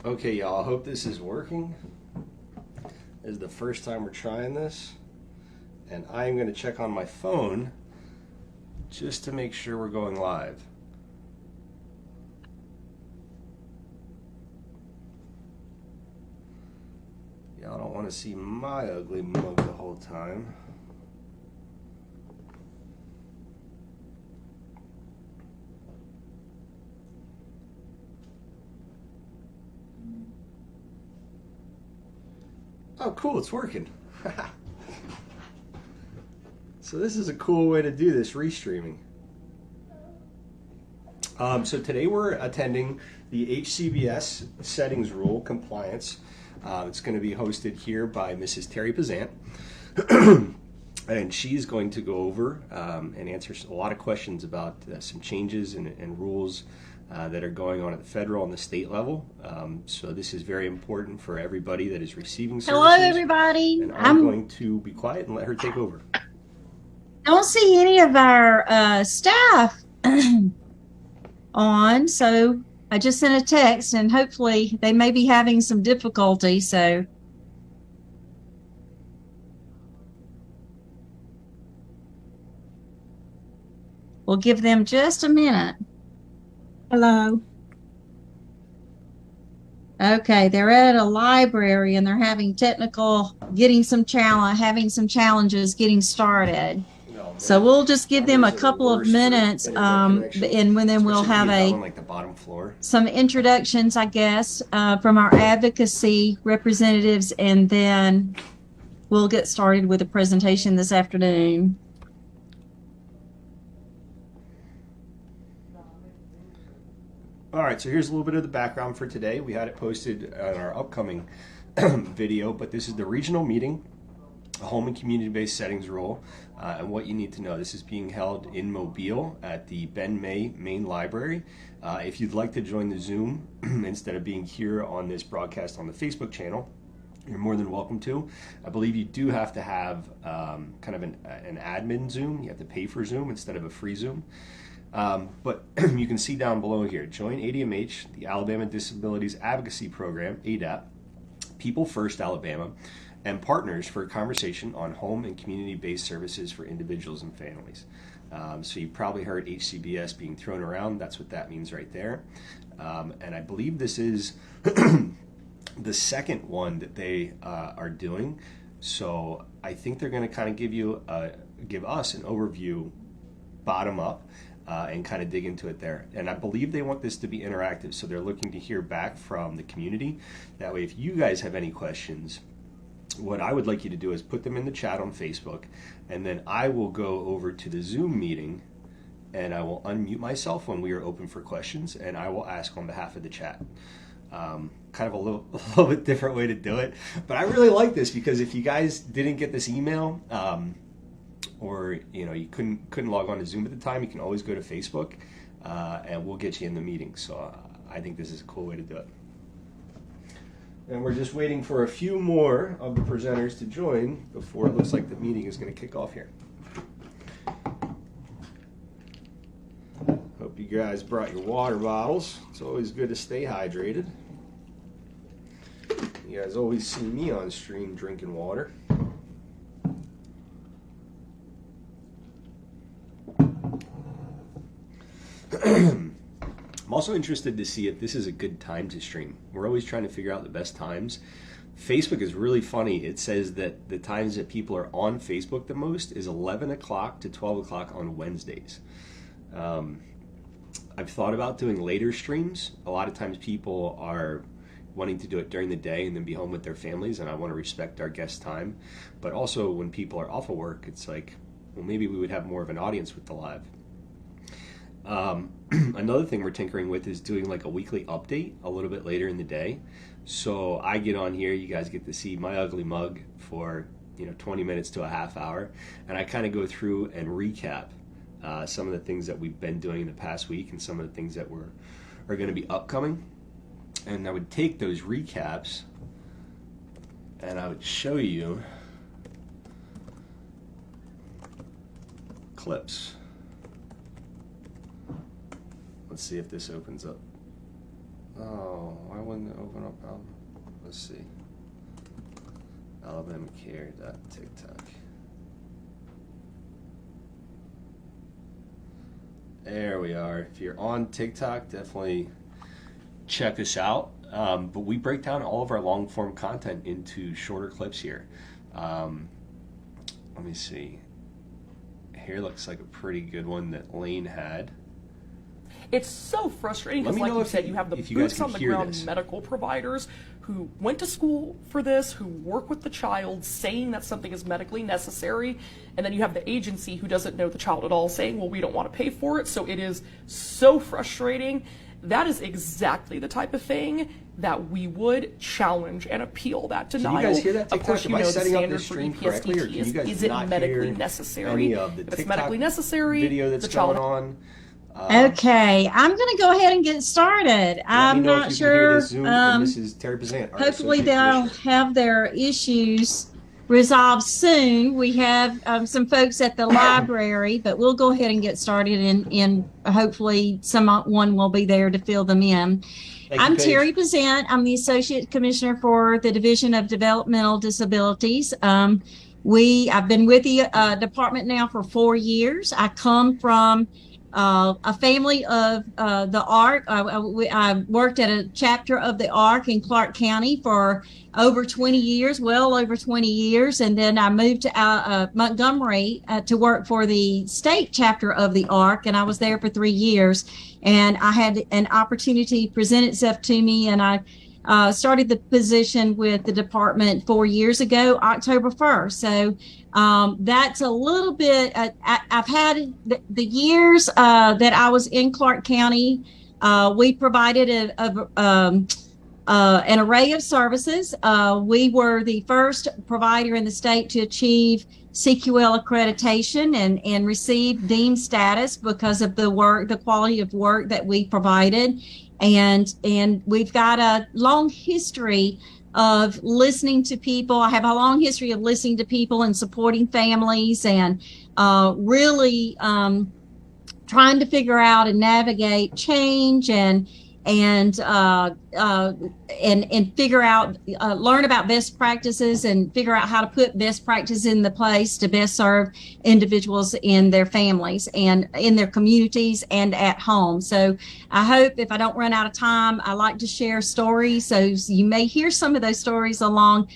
Okay, y'all, I hope this is working. This is the first time we're trying this, and I'm going to check on my phone just to make sure we're going live. Y'all don't want to see my ugly mug the whole time. Oh, cool, it's working. So this is a cool way to do this restreaming. So today we're attending the HCBS Settings Rule Compliance. It's going to be hosted here by Mrs. Terry Pazant. And she's going to go over and answer a lot of questions about some changes and rules that are going on at the federal and the state level. So this is very important for everybody that is receiving services. Hello, everybody. And I'm going to be quiet and let her take over. Don't see any of our staff on, so I just sent a text, and hopefully they may be having some difficulty, so we'll give them just a minute. Hello. Okay, they're at a library and they're having having some challenges getting started. So we'll just give them a couple of minutes, and then we'll have like the bottom floor. some introductions, I guess, from our advocacy representatives, and then we'll get started with the presentation this afternoon. All right, so here's a little bit of the background for today. We had it posted on our upcoming video, but this is the regional meeting, home and community-based settings rule, and what you need to know. This is being held in Mobile at the Ben May Main Library. If you'd like to join the Zoom instead of being here on this broadcast on the Facebook channel, you're more than welcome to. I believe you do have to have kind of an admin Zoom. You have to pay for Zoom instead of a free Zoom. But you can see down below here, join ADMH, the Alabama Disabilities Advocacy Program, ADAP, People First Alabama, and partners for a conversation on home and community-based services for individuals and families. So you probably heard HCBS being thrown around. That's what that means right there. And I believe this is the second one that they are doing. So I think they're going to kind of give us an overview bottom up and kind of dig into it there. And I believe they want this to be interactive. So they're looking to hear back from the community. That way, if you guys have any questions, what I would like you to do is put them in the chat on Facebook, and then I will go over to the Zoom meeting and I will unmute myself when we are open for questions, and I will ask on behalf of the chat. Kind of a little bit different way to do it, but I really like this because if you guys didn't get this email, or you couldn't log on to Zoom at the time, you can always go to Facebook, and we'll get you in the meeting. So I think this is a cool way to do it. And we're just waiting for a few more of the presenters to join before it looks like the meeting is going to kick off here. Hope you guys brought your water bottles. It's always good to stay hydrated. You guys always see me on stream drinking water. I'm also interested to see if this is a good time to stream. We're always trying to figure out the best times. Facebook is really funny. It says that the times that people are on Facebook the most is 11 o'clock to 12 o'clock on Wednesdays. I've thought about doing later streams. A lot of times people are wanting to do it during the day and then be home with their families, and I want to respect our guest time. But also when people are off of work, it's like, well, maybe we would have more of an audience with the live. Another thing we're tinkering with is doing like a weekly update a little bit later in the day. So I get on here, you guys get to see my ugly mug for 20 minutes to a half hour, and I kind of go through and recap some of the things that we've been doing in the past week and some of the things that are going to be upcoming. And I would take those recaps and I would show you clips. Let's see if this opens up. Oh, why wouldn't it open up? Let's see. AlabamaCare.TikTok. There we are. If you're on TikTok, definitely check us out. But we break down all of our long form content into shorter clips here. Let me see. Here looks like a pretty good one that Lane had. It's so frustrating because, like you said, you have the boots on the ground medical providers who went to school for this, who work with the child, saying that something is medically necessary, and then you have the agency who doesn't know the child at all, saying, well, we don't want to pay for it. So it is so frustrating. That is exactly the type of thing that we would challenge and appeal. That denial. Can you guys hear that? Of course, you know the standard for EPSDT is it medically necessary? If it's medically necessary, video that's going on. Okay, I'm going to go ahead and get started. I'm not sure. Hopefully they'll have their issues resolved soon. We have some folks at the library, but we'll go ahead and get started, and hopefully someone will be there to fill them in. I'm Terry Bazant. I'm the Associate Commissioner for the Division of Developmental Disabilities. I've been with the department now for 4 years. I come from a family of the ARC. I worked at a chapter of the ARC in Clark County for over 20 years, well over 20 years. And then I moved to Montgomery to work for the state chapter of the ARC. And I was there for 3 years. And I had an opportunity present itself to me. And I started the position with the department 4 years ago, October 1st. So that's a little bit, I've had the years that I was in Clark County, we provided an array of services. We were the first provider in the state to achieve CQL accreditation and receive deemed status because of the quality of work that we provided. And we've got a long history of listening to people. I have a long history of listening to people and supporting families and really trying to figure out and navigate change and figure out, learn about best practices and figure out how to put best practices in the place to best serve individuals in their families and in their communities and at home. So I hope if I don't run out of time, I like to share stories. So you may hear some of those stories along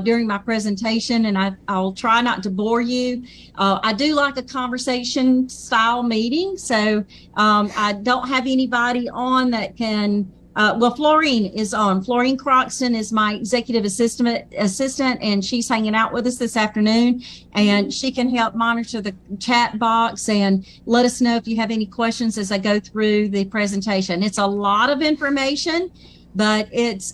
during my presentation, and I'll try not to bore you. I do like a conversation style meeting. So I don't have anybody on that can, Florine is on. Florine Croxton is my executive assistant, and she's hanging out with us this afternoon, and she can help monitor the chat box and let us know if you have any questions as I go through the presentation. It's a lot of information, but it's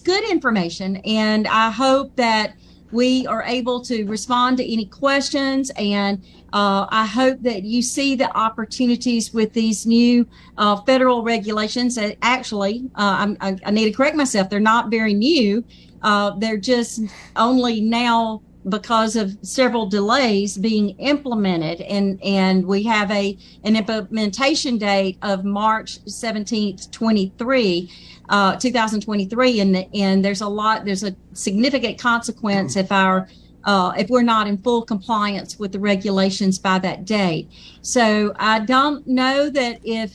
good information, and I hope that we are able to respond to any questions, and I hope that you see the opportunities with these new federal regulations. That actually, I need to correct myself, they're not very new. They're just only now, because of several delays, being implemented, and we have an implementation date of March 17th, 2023, and there's a significant consequence if we're not in full compliance with the regulations by that date. So I don't know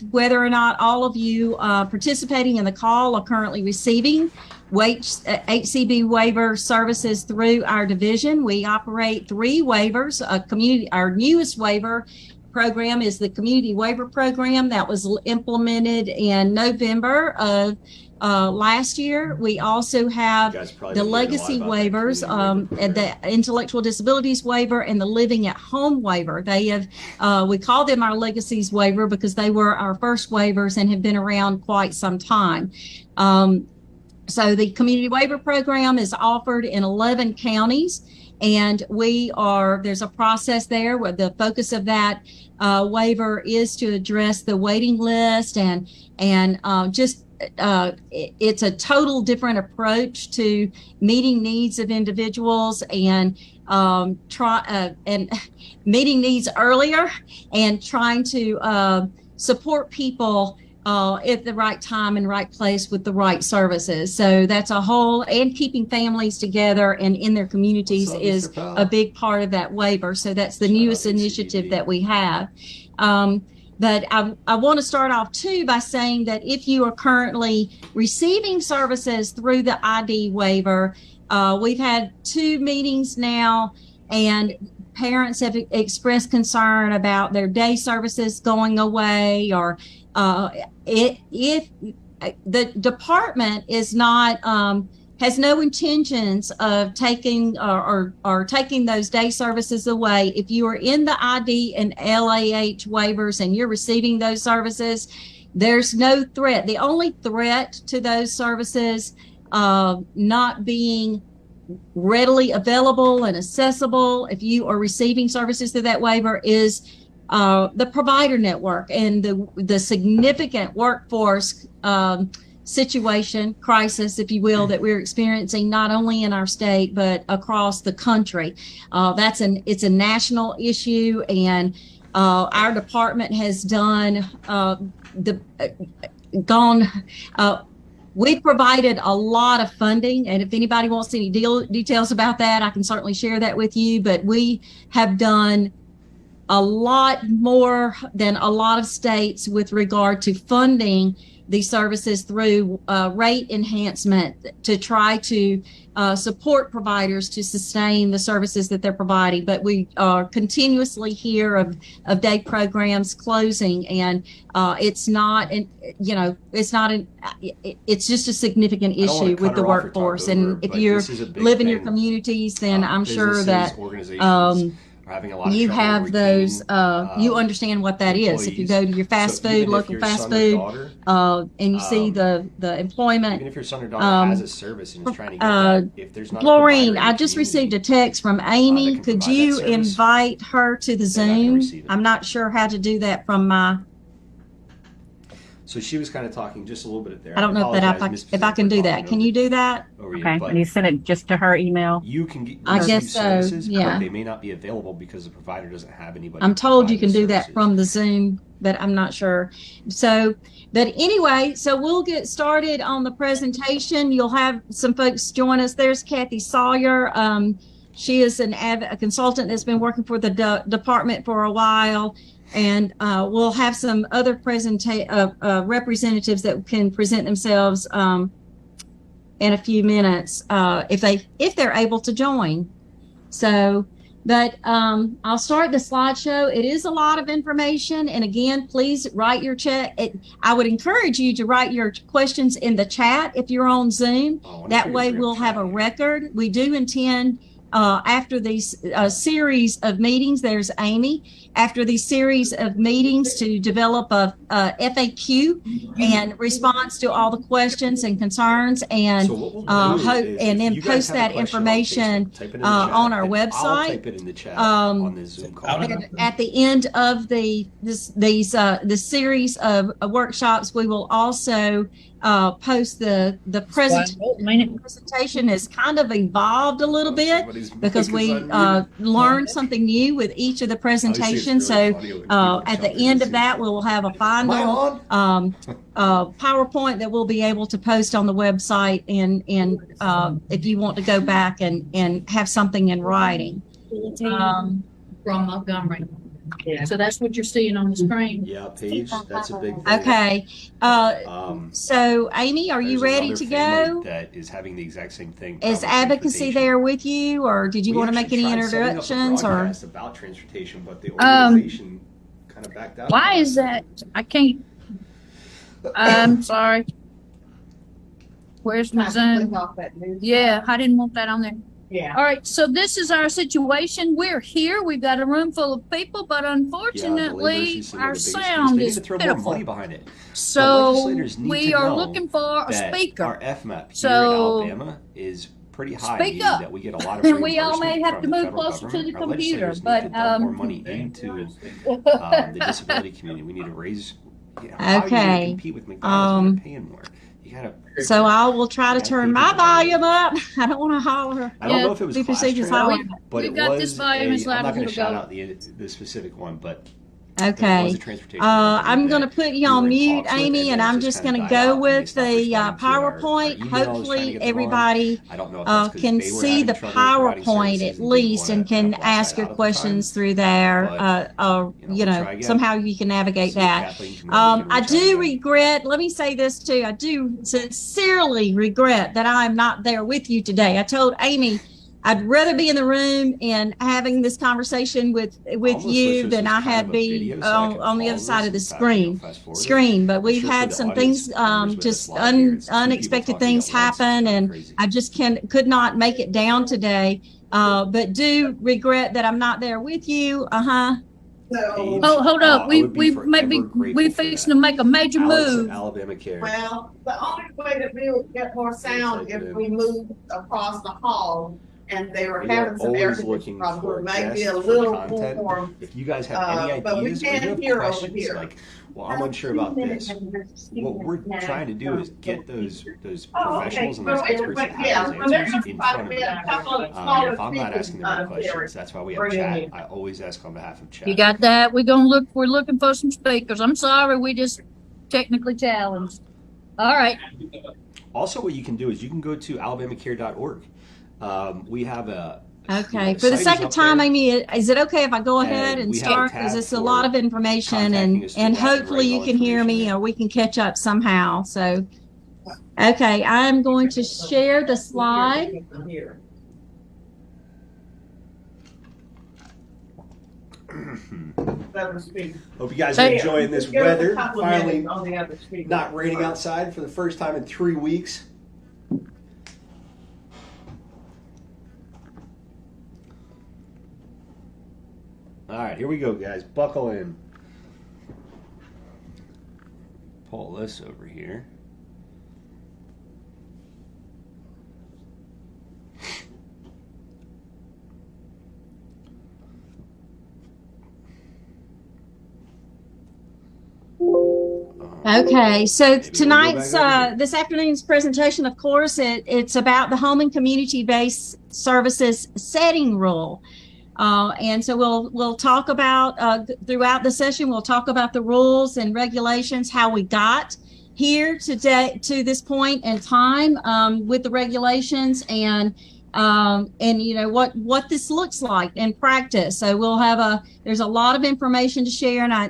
whether or not all of you participating in the call are currently receiving HCB waiver services through our division. We operate 3 waivers. Our newest waiver program is the Community Waiver Program that was implemented in November of last year. We also have the legacy waivers, the intellectual disabilities waiver and the living at home waiver. They have, we call them our legacies waiver because they were our first waivers and have been around quite some time. So the Community Waiver Program is offered in 11 counties, and there's a process there where the focus of that waiver is to address the waiting list and it's a total different approach to meeting needs of individuals and meeting needs earlier and trying to support people at the right time and right place with the right services. So that's a whole, and keeping families together and in their communities is a big part of that waiver. So that's the newest initiative that we have. But I want to start off too by saying that if you are currently receiving services through the ID waiver, we've had 2 meetings now, and parents have expressed concern about their day services going away, or if the department is not has no intentions of taking or taking those day services away. If you are in the ID and LAH waivers and you're receiving those services, there's no threat. The only threat to those services not being readily available and accessible, if you are receiving services through that waiver, is the provider network and the significant workforce situation, crisis, if you will, that we're experiencing not only in our state but across the country. It's a national issue, and our department has we've provided a lot of funding, and if anybody wants any details about that, I can certainly share that with you. But we have done a lot more than a lot of states with regard to funding these services through rate enhancement to try to support providers to sustain the services that they're providing. But we continuously hear of day programs closing, and it's just a significant issue with the workforce. And if you live in your communities, then I'm sure that you have those, you understand what that is. If you go to your fast food, local fast food, and you see the employment. Even if your son or daughter has a service and is trying to get that, if there's not Florine, I just received a text from Amy. Could you invite her to the Zoom? I'm not sure how to do that from my... So she was kind of talking just a little bit there. I don't know if I can do that. Can you do that? Okay, and you send it just to her email? You can get I guess so, yeah. But they may not be available because the provider doesn't have anybody. I'm told you can do that from the Zoom, but I'm not sure. So, but anyway, so we'll get started on the presentation. You'll have some folks join us. There's Kathy Sawyer. She is a consultant that's been working for the department for a while. And we'll have some other representatives that can present themselves in a few minutes if they're able to join. So, but I'll start the slideshow. It is a lot of information, and again, please write your I would encourage you to write your questions in the chat if you're on Zoom. That way, we'll have a record. We do intend. After these series of meetings, there's Amy. After these series of meetings, to develop a FAQ and response to all the questions and concerns, and then post that information on our website. I'll type it in the chat on the Zoom call. At the end of the series of workshops, we will also post the presentation has kind of evolved a little bit because we learned something new with each of the presentations. So at the end of that, we'll have a final PowerPoint that we'll be able to post on the website, and if you want to go back and have something in writing. From Montgomery. Yeah. So that's what you're seeing on the screen. Yeah, Paige, that's a big thing. Okay. So, Amy, are you ready to go? That is having the exact same thing. Is advocacy there with you, or did you want to make any introductions? Or about transportation, but the organization kind of backed out. Why is that? I can't. I'm sorry. Where's my Zoom? Yeah, I didn't want that on there. Yeah. All right. So this is our situation. We're here. We've got a room full of people, but unfortunately, our sound is pitiful. So we are looking for a speaker. Our FMAP here in Alabama is pretty high. Speak up. That we get a lot of and we all may have to move closer to the computer, but more money into the disability community. We need to raise. How okay. Are you compete with McDonald's when they're paying more? So I will try to turn my volume up. I don't want to holler. I don't know if it was class training, but we've got this volume as loud as it'll go. I'm not going to shout out the specific one, but Okay. I'm going to put you on mute, Amy, and I'm just going to go with the PowerPoint. Hopefully everybody can see the PowerPoint at least and can ask your questions through there. You know, somehow you can navigate that. I do regret, let me say this too, I do sincerely regret that I'm not there with you today. I told Amy I'd rather be in the room and having this conversation with you than I had be on the other side of the screen. But we've had some things, just unexpected things happen, and I just could not make it down today. But do regret that I'm not there with you. Oh, hold up. We fixing to make a major move. Alabama Care. Well, the only way that we would get more sound if we moved across the hall. And they were having some air conditioning problems. Maybe a little more. If you guys have any ideas, but we can't hear over here. Like, well, I'm unsure about this. What we're trying to do is get those professionals and those experts that have those answers in front of me. If I'm not asking the right questions, that's why we have chat. I always ask on behalf of chat. You got that? We're looking for some speakers. I'm sorry, we just technically challenged. All right. Also, what you can do is you can go to alabamacare.org. We have a okay. For the sake of time, Amy, is it okay if I go ahead and start? Because it's a lot of information, and hopefully you can hear me or we can catch up somehow. So, okay, I'm going to share the slide. Hope you guys are enjoying this weather. Finally, not raining outside for the first time in 3 weeks. All right, here we go, guys. Buckle in. Pull this over here. Okay, so tonight's, this afternoon's presentation, of course, it's about the Home and Community-Based Services Setting Rule. And so we'll talk about, throughout the session, we'll talk about the rules and regulations, how we got here today to this point in time with the regulations, and you know what this looks like in practice. So we'll have there's a lot of information to share, and I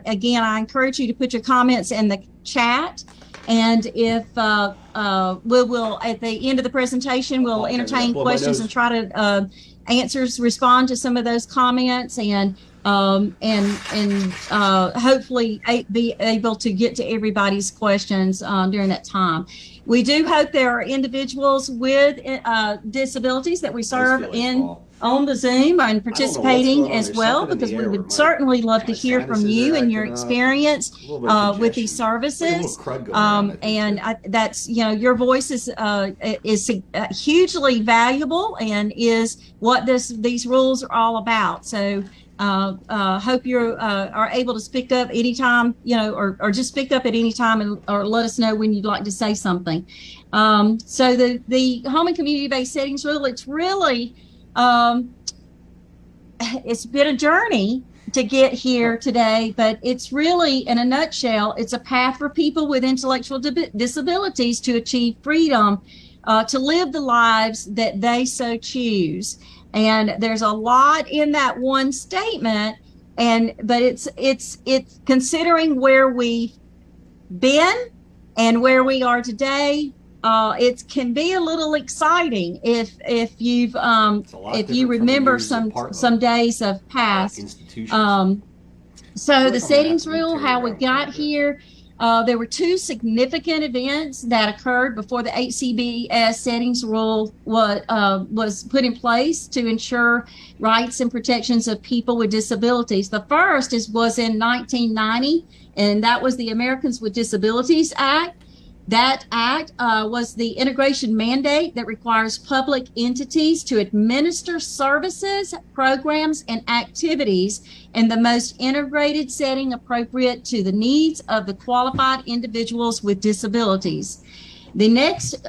encourage you to put your comments in the chat. And if we will at the end of the presentation, we'll entertain questions and try to respond to some of those comments, and hopefully be able to get to everybody's questions during that time. We do hope there are individuals with disabilities that we serve on the Zoom and participating as well, because we would certainly love to hear from you and your experience with these services. And that's, you know, your voice is hugely valuable and is what these rules are all about. So hope you are able to speak up anytime, you know, or just speak up at any time, or let us know when you'd like to say something. So the Home and Community-Based Settings Rule, it's really, it's been a journey to get here today, but it's really, in a nutshell, it's a path for people with intellectual disabilities to achieve freedom, to live the lives that they so choose. And there's a lot in that one statement, but it's considering where we've been and where we are today. It can be a little exciting if you remember some days of past. So the settings rule, how we got here. There were two significant events that occurred before the HCBS settings rule was put in place to ensure rights and protections of people with disabilities. The first was in 1990, and that was the Americans with Disabilities Act. That act was the integration mandate that requires public entities to administer services, programs, and activities in the most integrated setting appropriate to the needs of the qualified individuals with disabilities. The next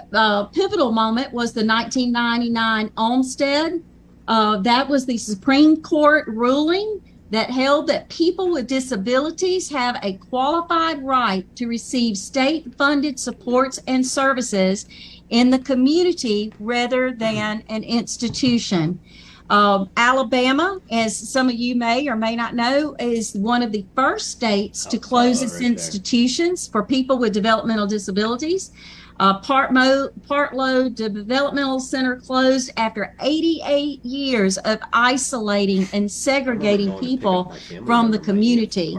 pivotal moment was the 1999 Olmstead. That was the Supreme Court ruling that held that people with disabilities have a qualified right to receive state-funded supports and services in the community rather than an institution. Alabama, as some of you may or may not know, is one of the first states to close its institutions for people with developmental disabilities. Partlow Developmental Center closed after 88 years of isolating and segregating people from the community.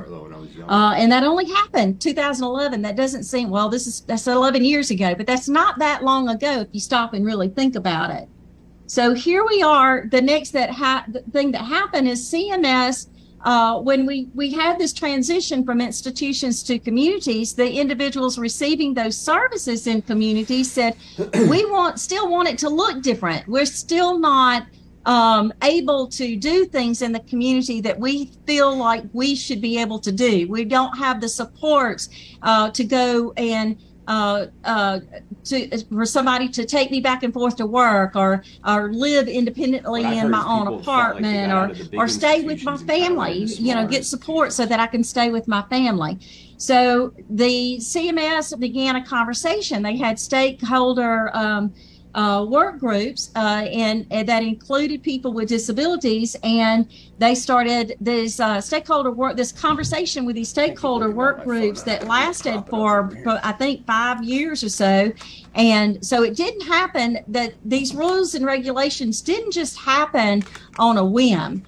And that only happened 2011. That doesn't seem, well, that's 11 years ago, but that's not that long ago if you stop and really think about it. So here we are. The next thing that happened is CMS, when we had this transition from institutions to communities, the individuals receiving those services in communities said, we still want it to look different. We're still not able to do things in the community that we feel like we should be able to do. We don't have the supports to go and for somebody to take me back and forth to work, or live independently in my own apartment, or stay with my family, get support so that I can stay with my family. So the CMS began a conversation. They had stakeholder work groups and that included people with disabilities, and they started this this conversation with these stakeholder work groups that lasted for I think 5 years or so. And so it didn't happen, that these rules and regulations didn't just happen on a whim.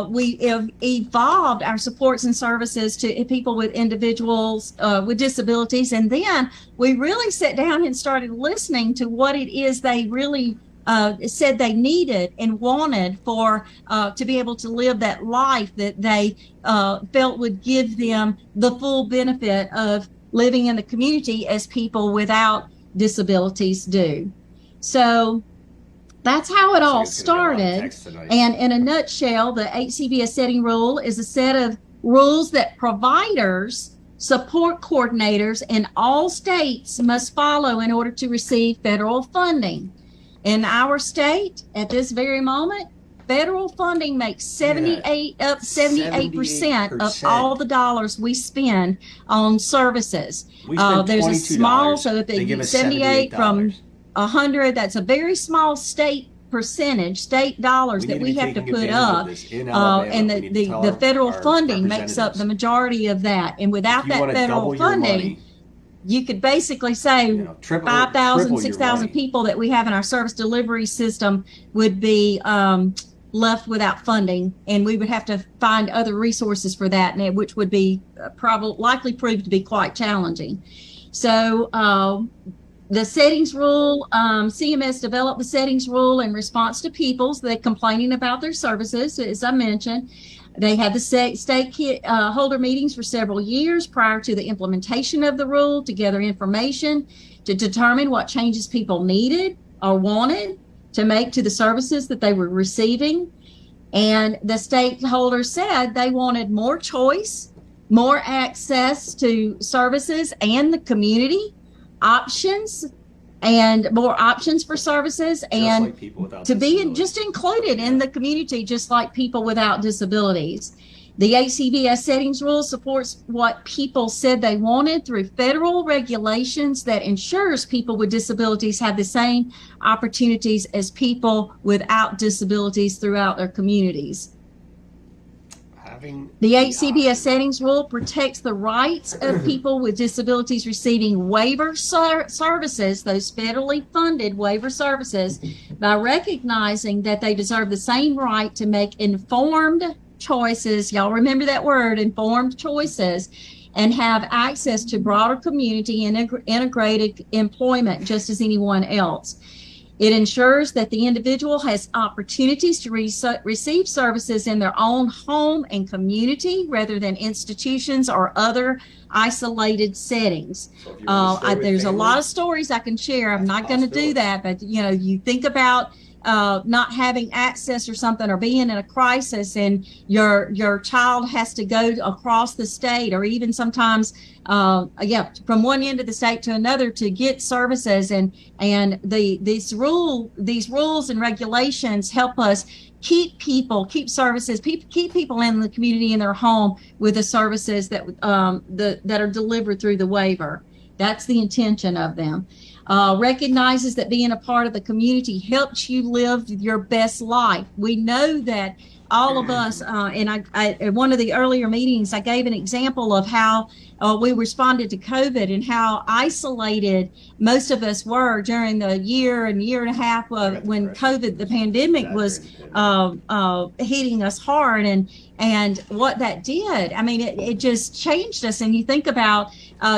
We have evolved our supports and services to people with individuals with disabilities, and then we really sat down and started listening to what it is they really said they needed and wanted for to be able to live that life that they felt would give them the full benefit of living in the community as people without disabilities do. So that's how it all started. And in a nutshell, the HCBS setting rule is a set of rules that providers, support coordinators in all states must follow in order to receive federal funding. In our state, at this very moment, federal funding makes 78% of all the dollars we spend on services. There's a small, so if they give 78 from 100, that's a very small state percentage, state dollars that we have to put up, and the federal funding makes up the majority of that. And without that federal funding, you could basically say 5,000, 6,000 people that we have in our service delivery system would be left without funding, and we would have to find other resources for that, which would be likely prove to be quite challenging. So the settings rule, CMS developed the settings rule in response to people's complaining about their services, as I mentioned. They had the stakeholder meetings for several years prior to the implementation of the rule to gather information to determine what changes people needed or wanted to make to the services that they were receiving. And the stakeholders said they wanted more choice, more access to services and the community, options, and more options for services, and to be just included in the community, just like people without disabilities. The HCBS settings rule supports what people said they wanted through federal regulations that ensures people with disabilities have the same opportunities as people without disabilities throughout their communities. The HCBS settings rule protects the rights of people with disabilities receiving waiver services, those federally funded waiver services, by recognizing that they deserve the same right to make informed choices. Y'all remember that word, informed choices, and have access to broader community and integrated employment just as anyone else. It ensures that the individual has opportunities to receive services in their own home and community rather than institutions or other isolated settings. There's a lot of stories I can share. I'm not going to do that, but you think about not having access or something, or being in a crisis and your child has to go across the state, or even sometimes from one end of the state to another to get services, and these rules and regulations help us keep services, keep people in the community in their home with the services that are delivered through the waiver. That's the intention of them. Recognizes that being a part of the community helps you live your best life. We know that all of us, and I at one of the earlier meetings, I gave an example of how we responded to COVID and how isolated most of us were during the year and a half when COVID, the pandemic, was hitting us hard, and what that did. I mean, it just changed us. And you think about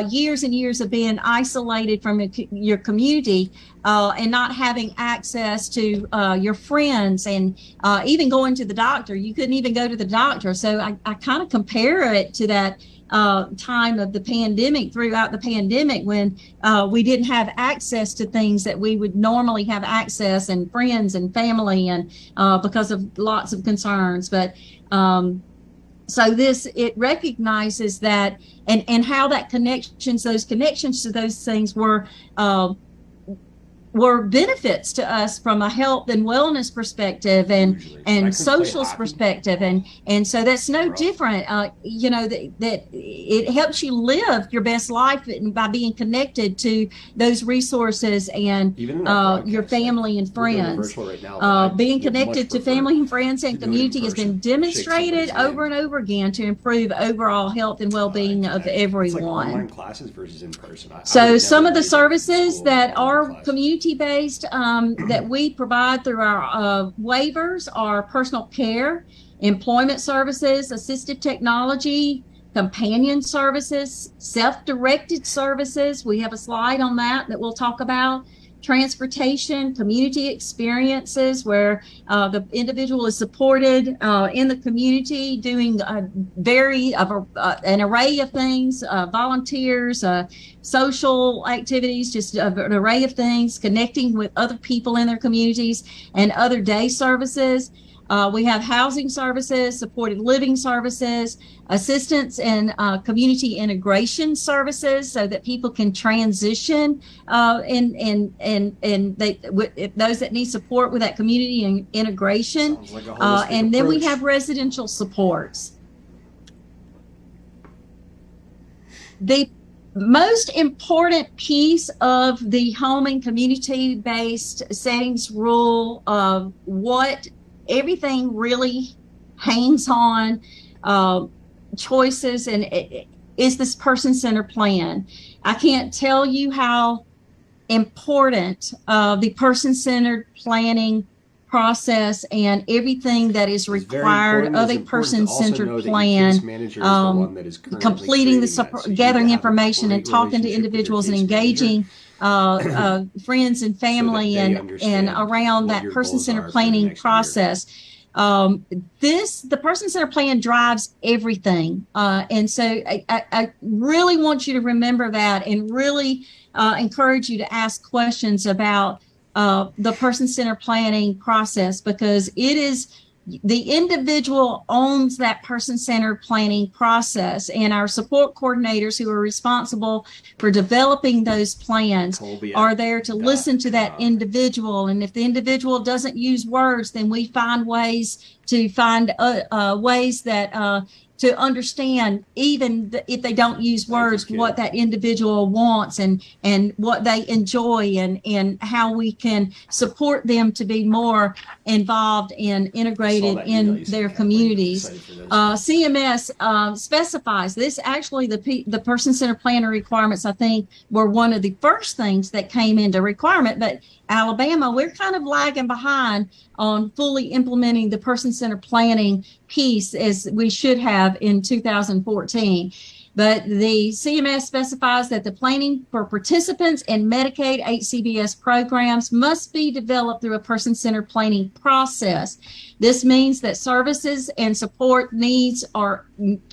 years and years of being isolated from your community, and not having access to your friends, and even going to the doctor. You couldn't even go to the doctor. So I kind of compare it to that time of the pandemic, throughout the pandemic, when we didn't have access to things that we would normally have access, and friends and family, and because of lots of concerns. But so it recognizes that, and how that those connections to those things were benefits to us from a health and wellness perspective, and social perspective, and so that's no different. That it helps you live your best life by being connected to those resources, and your family and friends. Being connected to family and friends and community has been demonstrated over and over again to improve overall health and well-being of everyone. It's like online classes versus in person. So some of the services that are community-based that we provide through our waivers are personal care, employment services, assistive technology, companion services, self-directed services. We have a slide on that we'll talk about. Transportation, community experiences, where the individual is supported in the community, doing an array of things, volunteers, social activities, just an array of things, connecting with other people in their communities, and other day services. We have housing services, supported living services, assistance and community integration services, so that people can transition, and those that need support with that community integration. Like a and then we approach. have residential supports. The most important piece of the home and community-based settings rule of what everything really hangs on choices, and is this person-centered plan. I can't tell you how important the person-centered planning process and everything that is required of a person-centered plan, completing gathering information and talking to individuals and engaging friends and family and around that person-centered planning process. The person-centered plan drives everything. And so I really want you to remember that, and really encourage you to ask questions about the person-centered planning process, because it is the individual owns that person-centered planning process, and our support coordinators who are responsible for developing those plans are there to listen to that individual. And if the individual doesn't use words, then we find ways that to understand, even if they don't use words, what that individual wants and what they enjoy, and how we can support them to be more involved and integrated in their communities. CMS specifies this. Actually, the person-centered planner requirements, I think, were one of the first things that came into requirement, but Alabama, we're kind of lagging behind on fully implementing the person-centered planning piece as we should have in 2014. But the CMS specifies that the planning for participants in Medicaid HCBS programs must be developed through a person-centered planning process. This means that services and support needs are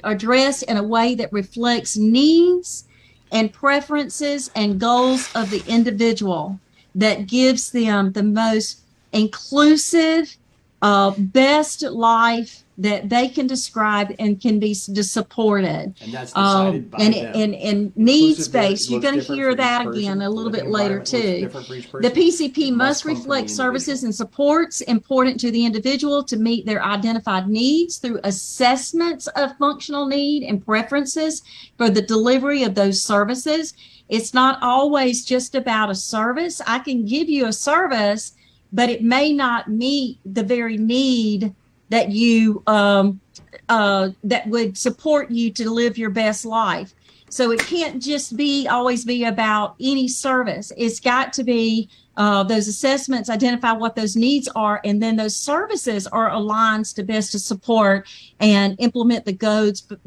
addressed in a way that reflects needs and preferences and goals of the individual, that gives them the most inclusive, best life that they can describe and can be supported. And that's decided by them. And needs-based, you're going to hear that again a little bit later too. The PCP must reflect services and supports important to the individual to meet their identified needs through assessments of functional need and preferences for the delivery of those services. It's not always just about a service. I can give you a service, but it may not meet the very need that you that would support you to live your best life. So it can't just always be about any service. It's got to be those assessments identify what those needs are, and then those services are aligned to best to support and implement the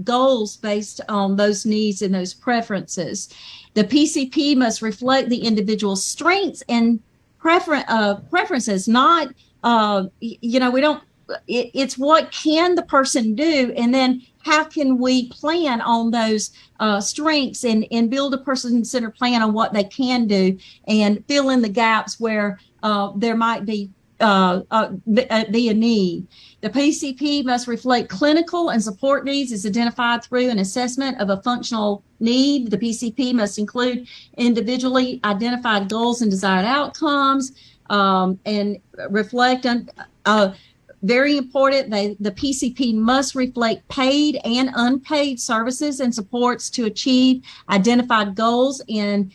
goals based on those needs and those preferences. The PCP must reflect the individual's strengths and preferences, not we don't. It's what can the person do, and then how can we plan on those strengths and build a person-centered plan on what they can do and fill in the gaps where there might be a need. The PCP must reflect clinical and support needs as identified through an assessment of a functional need. The PCP must include individually identified goals and desired outcomes and reflect on very important, the PCP must reflect paid and unpaid services and supports to achieve identified goals and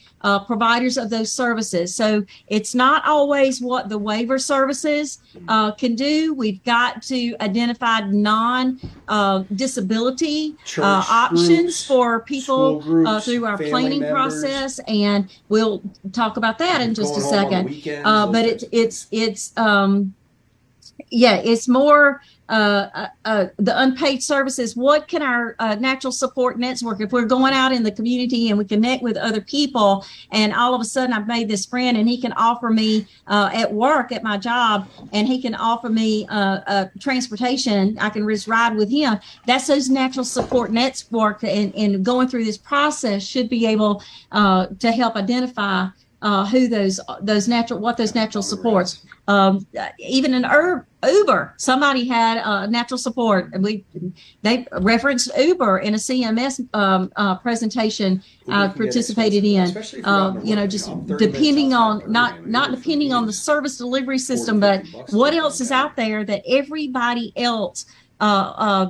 providers of those services. So it's not always what the waiver services can do. We've got to identify non-disability options groups, for people groups, through our planning process, and we'll talk about that in just a second. But it's more the unpaid services. What can our natural support network, if we're going out in the community and we connect with other people, and all of a sudden I've made this friend and he can offer me at work, at my job, and he can offer me transportation, I can just ride with him. That's those natural support network, and going through this process should be able to help identify who those natural supports. Even in Uber, somebody had natural support, and they referenced Uber in a CMS presentation I participated in. Just depending on not depending on the service delivery system, but what else is out there that everybody else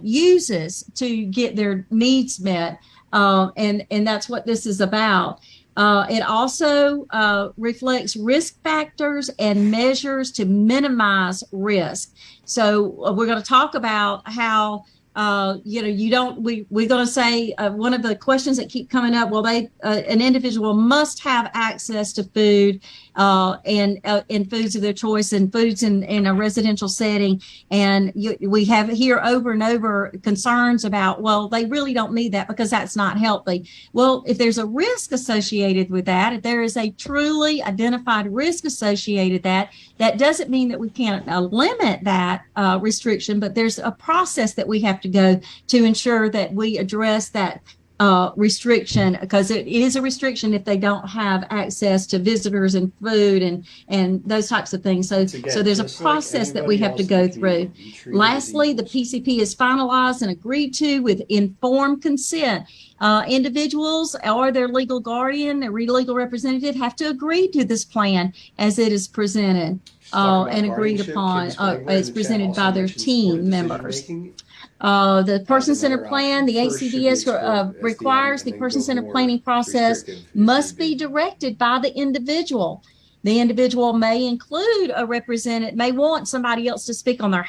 uses to get their needs met, and that's what this is about. It also reflects risk factors and measures to minimize risk. So we're going to talk about how we're going to say one of the questions that keep coming up. Well, an individual must have access to food and foods of their choice, and foods in a residential setting. And we have here over and over concerns about, well, they really don't need that because that's not healthy. Well, if there's a risk associated with that, if there is a truly identified risk associated that doesn't mean that we can't limit that restriction, but there's a process that we have to go to ensure that we address that restriction, because it is a restriction if they don't have access to visitors and food and those types of things. So there's a process that we have to go through. Lastly, the PCP is finalized and agreed to with informed consent. Individuals or their legal guardian, their legal representative, have to agree to this plan as it is presented and agreed upon as presented by their team members. The person-centered plan, the HCBS requires the person-centered planning process must be directed by the individual. The individual may include a representative, may want somebody else to speak on their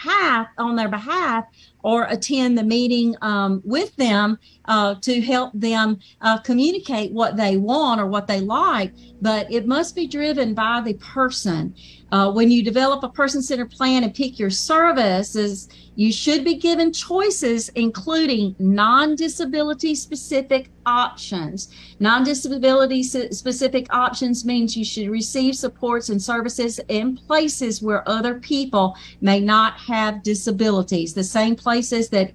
behalf, or attend the meeting with them to help them communicate what they want or what they like, but it must be driven by the person. When you develop a person-centered plan and pick your services, you should be given choices, including non-disability specific options. Non-disability specific options means you should receive supports and services in places where other people may not have disabilities, the same places that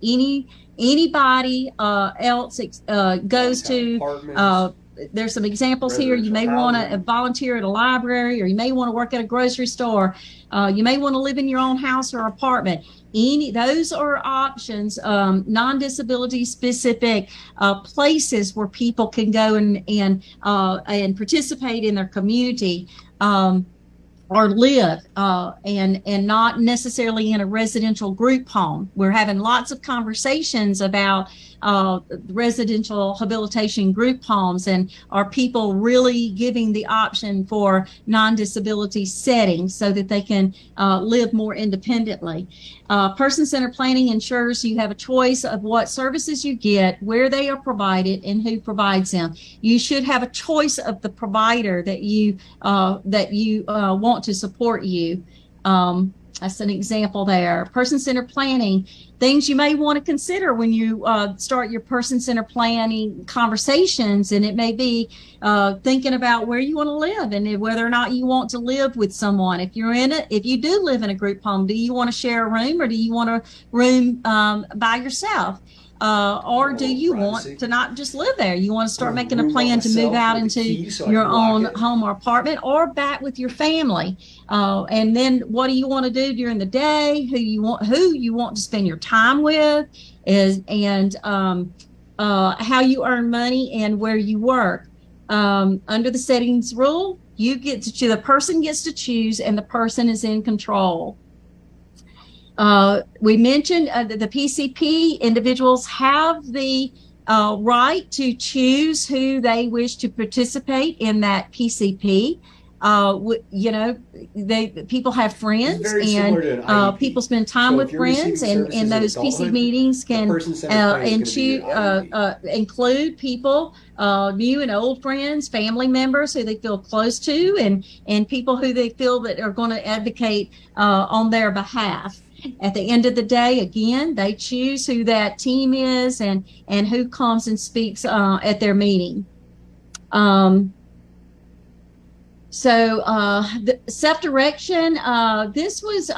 anybody else goes to, there's some examples here. You may want to volunteer at a library, or you may want to work at a grocery store. You may want to live in your own house or apartment. Those are options, non-disability specific places where people can go and participate in their community. Or live and not necessarily in a residential group home. We're having lots of conversations about residential habilitation group homes, and are people really giving the option for non-disability settings so that they can live more independently. Person-centered planning ensures you have a choice of what services you get, where they are provided, and who provides them. You should have a choice of the provider that you want to support you. That's an example there. Person-centered planning, things you may want to consider when you start your person-centered planning conversations, and it may be thinking about where you want to live and whether or not you want to live with someone. If you do live in a group home, do you want to share a room, or do you want a room by yourself? Or do you want to not just live there? You want to start making a plan to move out into your own home or apartment, or back with your family. And then what do you want to do during the day? Who you want to spend your time with, and how you earn money and where you work. Under the settings rule, the person gets to choose, and the person is in control. We mentioned the PCP individuals have the right to choose who they wish to participate in that PCP. People have friends, and people spend time with friends, and those PC meetings can include people, new and old friends, family members who they feel close to, and people who they feel that are going to advocate on their behalf. At the end of the day, again, they choose who that team is and who comes and speaks at their meeting. The self-direction, this was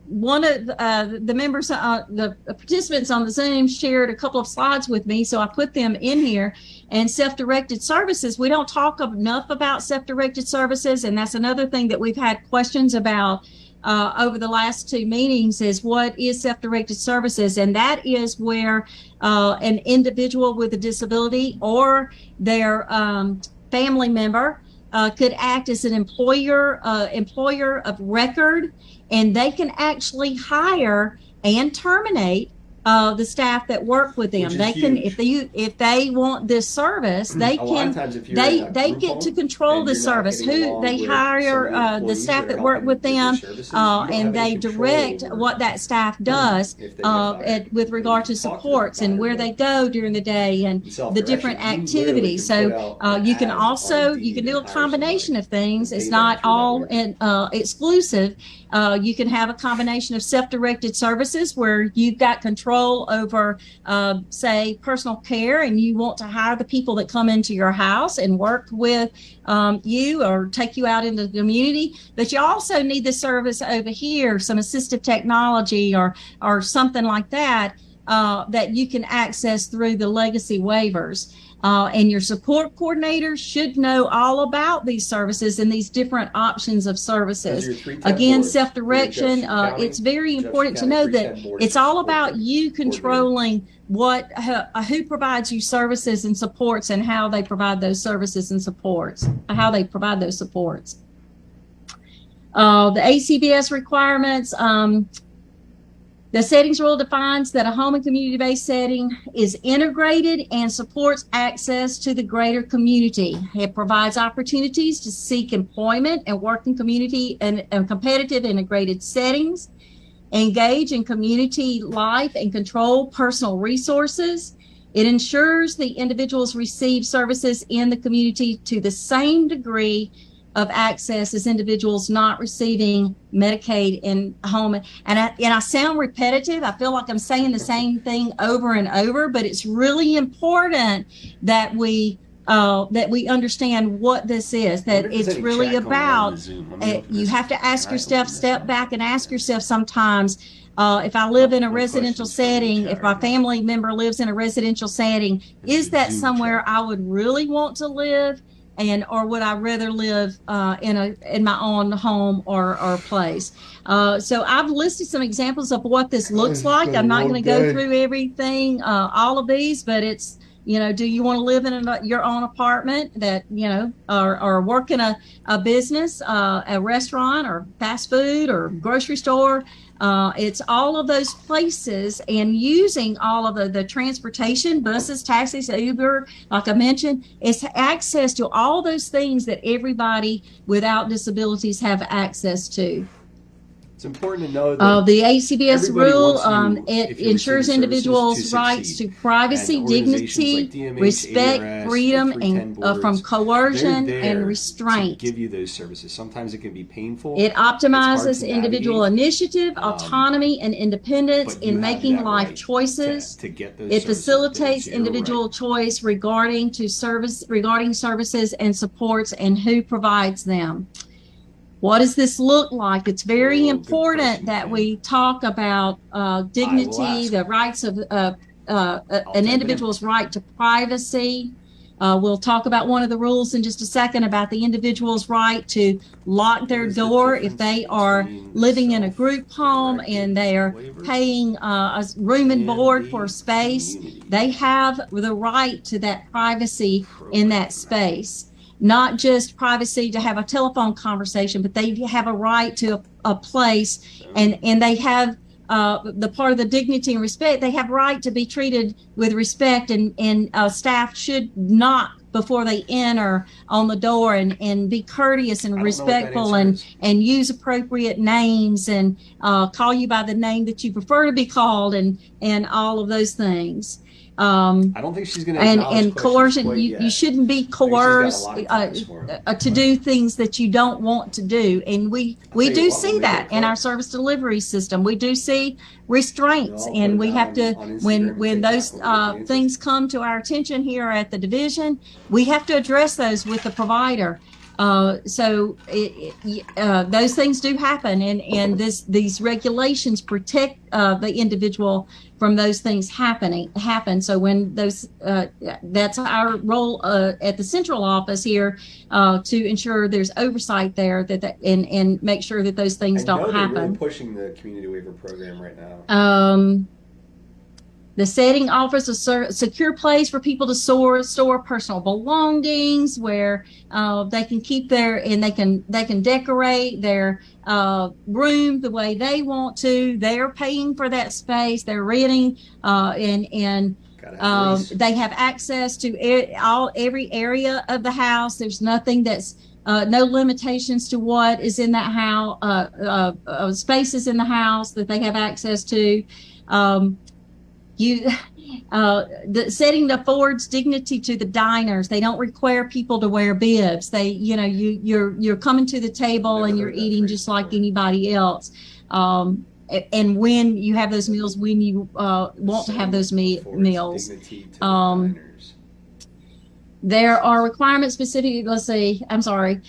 one of the members, the participants on the Zoom shared a couple of slides with me, so I put them in here. And self-directed services, we don't talk enough about self-directed services, and that's another thing that we've had questions about over the last two meetings, is what is self-directed services. And that is where an individual with a disability or their family member could act as an employer of record, and they can actually hire and terminate the staff that work with them. They can, if they want this service, they can. They get to control the service. Who they hire, the staff that work with them, and they direct what that staff does with regard to supports and where they go during the day and the different activities. So you can do a combination of things. It's not all exclusive. You can have a combination of self-directed services where you've got control over, say, personal care, and you want to hire the people that come into your house and work with you or take you out into the community. But you also need the service over here, some assistive technology or something like that, that you can access through the legacy waivers. And your support coordinator should know all about these services and these different options of services. Again, self-direction, it's very important to know that it's all about you controlling who provides you services and supports, and how they provide those services and supports, The HCBS requirements, the settings rule defines that a home and community-based setting is integrated and supports access to the greater community. It provides opportunities to seek employment and work in community and competitive integrated settings, engage in community life, and control personal resources. It ensures the individuals receive services in the community to the same degree of access as individuals not receiving Medicaid in home. And I sound repetitive. I feel like I'm saying the same thing over and over, but it's really important that we understand what this is, that it's really about. You have to ask yourself, step back and ask yourself sometimes, if I live in a residential setting, if my family member lives in a residential setting, is that somewhere I would really want to live? Or would I rather live in my own home or place? So I've listed some examples of what this looks like. I'm not going to go through everything, all of these, but it's, do you want to live in your own apartment that, or work in a business, a restaurant or fast food or grocery store? It's all of those places, and using all of the transportation, buses, taxis, Uber, like I mentioned, it's access to all those things that everybody without disabilities have access to. It's important to know that the HCBS rule, it ensures individuals' rights to privacy, dignity, like DMH, respect, ARS, freedom, and from coercion and restraint. To give you those services. Sometimes it can be painful. It optimizes individual initiative, autonomy, and independence in making life choices. To get those it facilitates individual choice regarding services and supports and who provides them. What does this look like? It's very important that we talk about dignity, the rights of an individual's right to privacy. We'll talk about one of the rules in just a second about the individual's right to lock their door if they are living in a group home and they are paying a room and board for space. They have the right to that privacy in that space. Not just privacy to have a telephone conversation, but they have a right to a place, and they have the part of the dignity and respect. They have right to be treated with respect, and staff should knock before they enter on the door and be courteous and respectful and use appropriate names and call you by the name that you prefer to be called and all of those things. I don't think she's going to and coercion. You shouldn't be coerced to do things that you don't want to do, and we do see that in our service delivery system. We do see restraints, and we have to when those things come to our attention here at the division, we have to address those with the provider. So those things do happen, and these regulations protect the individual from those things happen. So when those that's our role at the central office here to ensure there's oversight there and make sure that those things don't happen. They're really pushing the community waiver program right now. The setting offers a secure place for people to store personal belongings, where they can keep and they can decorate their room the way they want to. They're paying for that space. They're renting, and they have access to every area of the house. There's nothing that's no limitations to what is in that house, spaces in the house that they have access to. The setting affords dignity to the diners. They don't require people to wear bibs. You're coming to the table and you're eating just like anybody else. And when you have those meals, when you want to have those meals. There are requirements specific. Let's see. I'm sorry.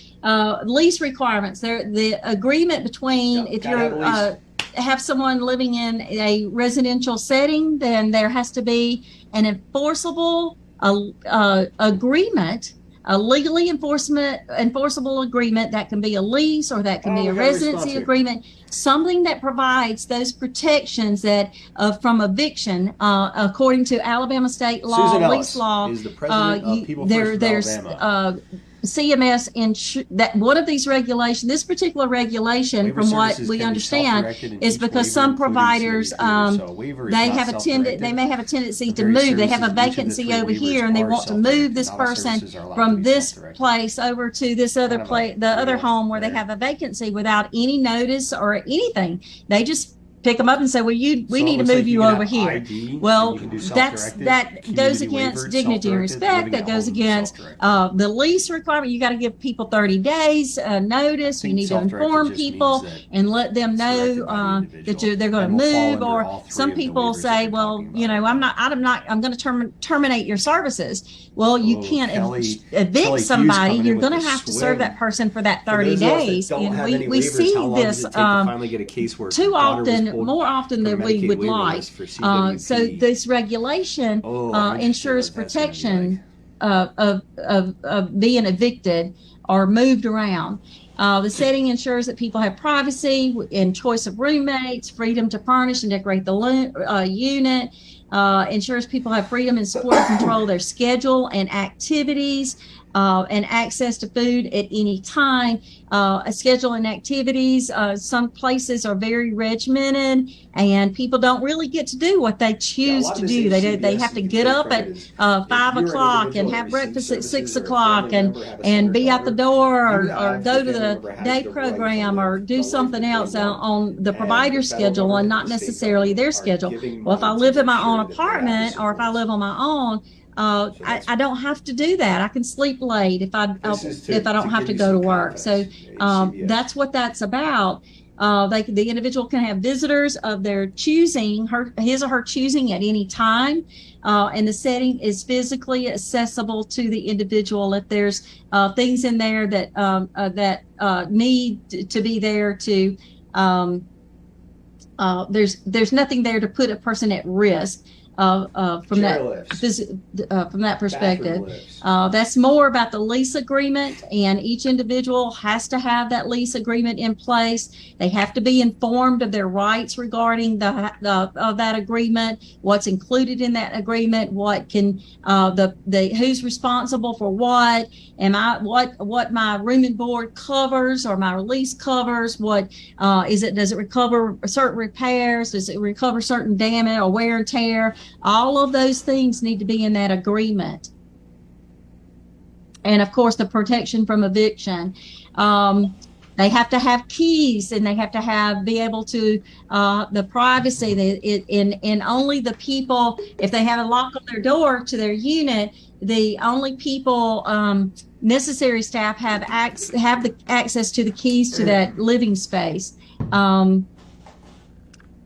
Lease requirements. The agreement between if you're have someone living in a residential setting, then there has to be an enforceable agreement, a legally enforceable agreement. That can be a lease or that can be a residency agreement, something that provides those protections that from eviction, according to Alabama state law, Susan lease law. Is the president of People First there's Alabama. CMS that one of these regulations, this particular regulation, Waiver from what services we can be understand, self-directed, and is each because waiver some includes providers CMS. So a waiver is they not have self-directed. they may have a tendency to The very move. They have a services, each of the vacancy three over waivers here, and they are want to move this self-directed. Not all person services are allowed to from be this self-directed. place over to this other place, the other home where they have a vacancy without any notice or anything. They just pick them up and say, well, we need to move you over here. Well, that goes against dignity and respect. That goes against the lease requirement. You got to give people 30 days notice. You need to inform people and let them know that they're going to move. Or some people say, well, I'm going to terminate your services. Well, you can't evict somebody. You're going to have to serve that person for that 30 days. And we see this too often more often than we would like. So this regulation ensures protection of being evicted or moved around. The setting ensures that people have privacy and choice of roommates, freedom to furnish and decorate the unit, ensures people have freedom and support and control their schedule and activities, and access to food at any time. A schedule and activities, some places are very regimented, and people don't really get to do what they choose to do. They have to get up at 5 o'clock and have breakfast at 6 o'clock and be out the door or go to the day program or do something else on the provider's schedule and not necessarily their schedule. Well, if I live in my own apartment or if I live on my own, I don't have to do that. I can sleep late if I don't have to go to work. So that's what that's about. The individual can have visitors of their choosing, his or her choosing at any time, and the setting is physically accessible to the individual. If there's things in there that need to be there to, there's nothing there to put a person at risk. From that perspective. That's more about the lease agreement, and each individual has to have that lease agreement in place. They have to be informed of their rights regarding of that agreement, what's included in that agreement, what can who's responsible for what, what my room and board covers or my lease covers, what does it recover certain repairs, does it recover certain damage or wear and tear. All of those things need to be in that agreement. And of course, the protection from eviction. They have to have keys, and they have to be able to, the privacy, and only the people, if they have a lock on their door to their unit, the only people, necessary staff have the access to the keys to that living space.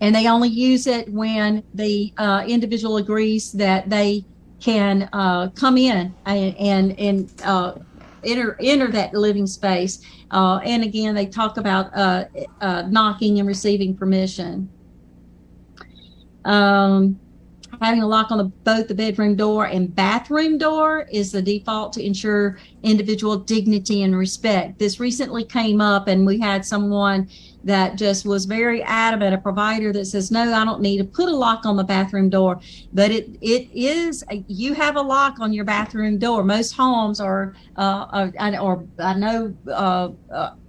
And they only use it when the individual agrees that they can come in and enter that living space. And again, they talk about knocking and receiving permission. Having a lock on both the bedroom door and bathroom door is the default to ensure individual dignity and respect. This recently came up, and we had someone that just was very adamant, a provider that says, no, I don't need to put a lock on the bathroom door. But you have a lock on your bathroom door. Most homes I know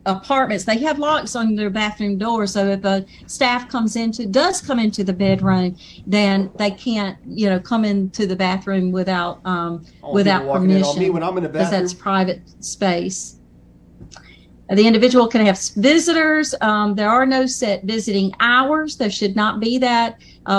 apartments, they have locks on their bathroom door. So if a staff does come into the bedroom, then they can't, come into the bathroom without permission, because that's private space. The individual can have visitors. There are no set visiting hours. There should not be that.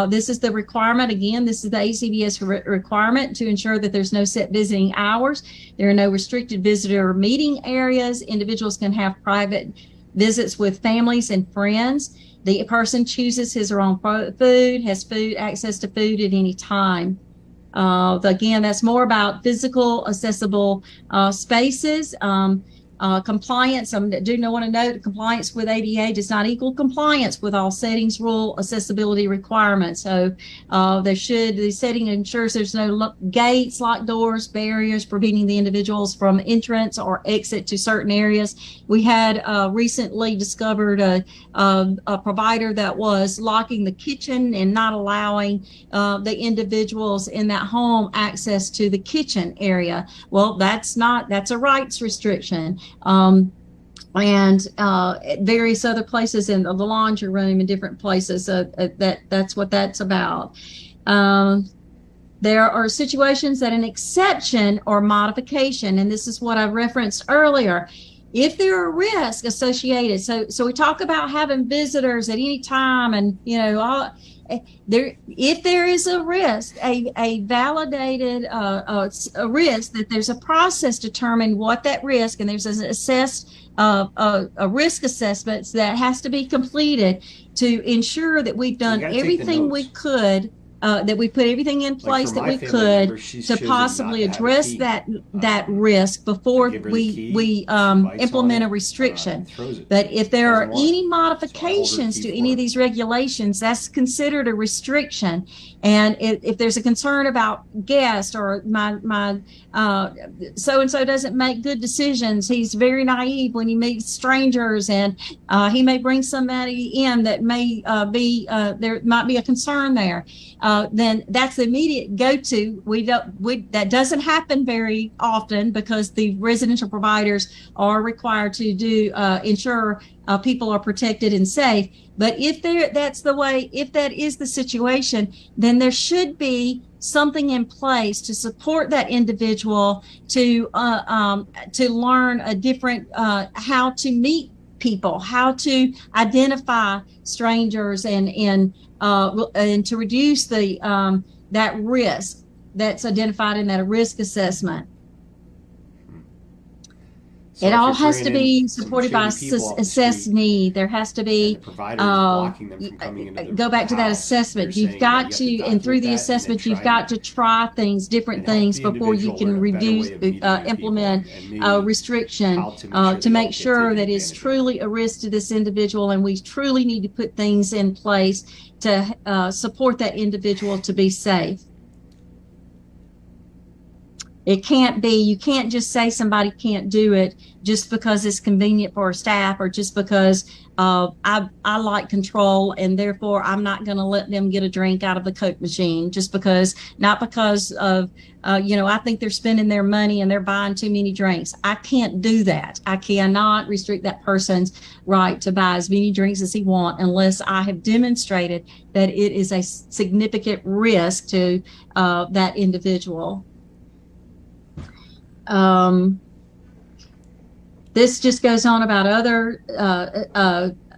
This is the requirement. Again, this is the HCBS requirement to ensure that there's no set visiting hours. There are no restricted visitor meeting areas. Individuals can have private visits with families and friends. The person chooses his or her own food, has access to food at any time. Again, that's more about physical accessible spaces. Compliance, I do want to note, compliance with ADA does not equal compliance with all settings rule accessibility requirements. So the setting ensures there's no gates, locked doors, barriers preventing the individuals from entrance or exit to certain areas. We had recently discovered a provider that was locking the kitchen and not allowing the individuals in that home access to the kitchen area. Well, that's a rights restriction. And various other places in the laundry room and different places. That's what that's about. There are situations that an exception or modification, and this is what I referenced earlier, if there are risks associated. So we talk about having visitors at any time, and if there is a risk, a validated a risk, that there's a process to determine what that risk, and there's an assessed a risk assessment that has to be completed to ensure that we've done everything we could that we put everything in place that we could to possibly address that risk before we implement a restriction. But if there are any modifications to any of these regulations, that's considered a restriction. And if there's a concern about guests, or my so-and-so doesn't make good decisions, he's very naive when he meets strangers, and he may bring somebody in that may there might be a concern there, then that's the immediate go-to. That doesn't happen very often, because the residential providers are required to ensure people are protected and safe. But if that is the situation, then there should be something in place to support that individual to learn a different how to meet people, how to identify strangers, and to reduce that risk that's identified in that risk assessment. So it all has to be supported by assessed need. There has to be, go back to that assessment. You've got to, and through the assessment, you've got to try different things before you can implement a restriction to make sure that it's truly a risk to this individual, and we truly need to put things in place to support that individual to be safe. It can't be, you can't just say somebody can't do it just because it's convenient for our staff, or just because I like control and therefore I'm not going to let them get a drink out of the Coke machine, not because of, I think they're spending their money and they're buying too many drinks. I can't do that. I cannot restrict that person's right to buy as many drinks as he wants unless I have demonstrated that it is a significant risk to that individual. This just goes on about other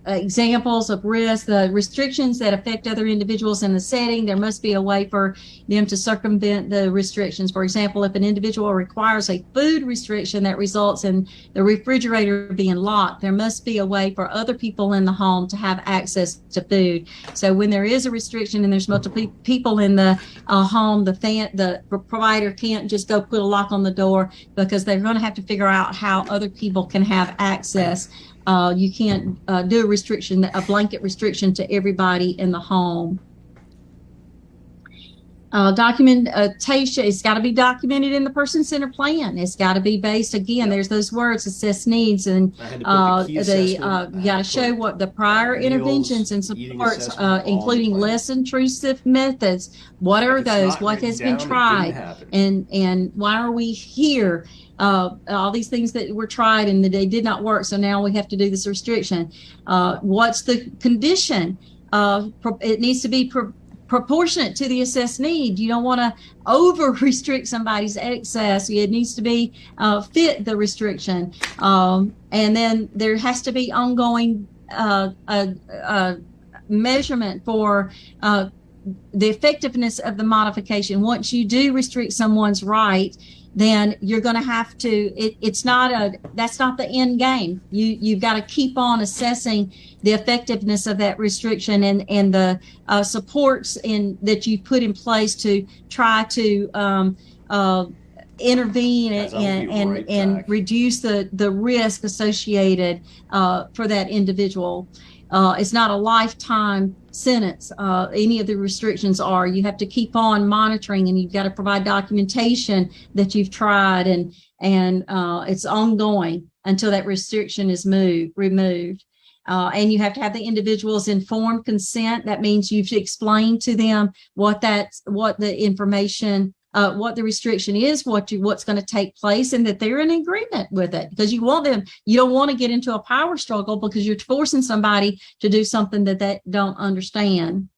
examples of risk. The restrictions that affect other individuals in the setting, there must be a way for them to circumvent the restrictions. For example, if an individual requires a food restriction that results in the refrigerator being locked, there must be a way for other people in the home to have access to food. So when there is a restriction and there's multiple people in the home, the provider can't just go put a lock on the door, because they're going to have to figure out how other people can have access. You can't do a blanket restriction to everybody in the home. Documentation, it's got to be documented in the person-centered plan. It's got to be based, again, there's those words, assess needs, and you got to show what the prior interventions and supports, including less intrusive methods. What are those? What has been tried? And why are we here? All these things that were tried and they did not work, so now we have to do this restriction. What's the condition? It needs to be proportionate to the assessed need. You don't want to over restrict somebody's access. It needs to be fit the restriction. And then there has to be ongoing measurement for the effectiveness of the modification. Once you do restrict someone's right, then you're going to have to, that's not the end game. You've got to keep on assessing the effectiveness of that restriction and the supports that you put in place to try to intervene and reduce the risk associated for that individual. It's not a lifetime sentence. Any of the restrictions are. You have to keep on monitoring, and you've got to provide documentation that you've tried, and it's ongoing until that restriction is removed. And you have to have the individual's informed consent. That means you've explained to them what the information, what the restriction is, what's going to take place, and that they're in agreement with it, because you don't want to get into a power struggle because you're forcing somebody to do something that they don't understand.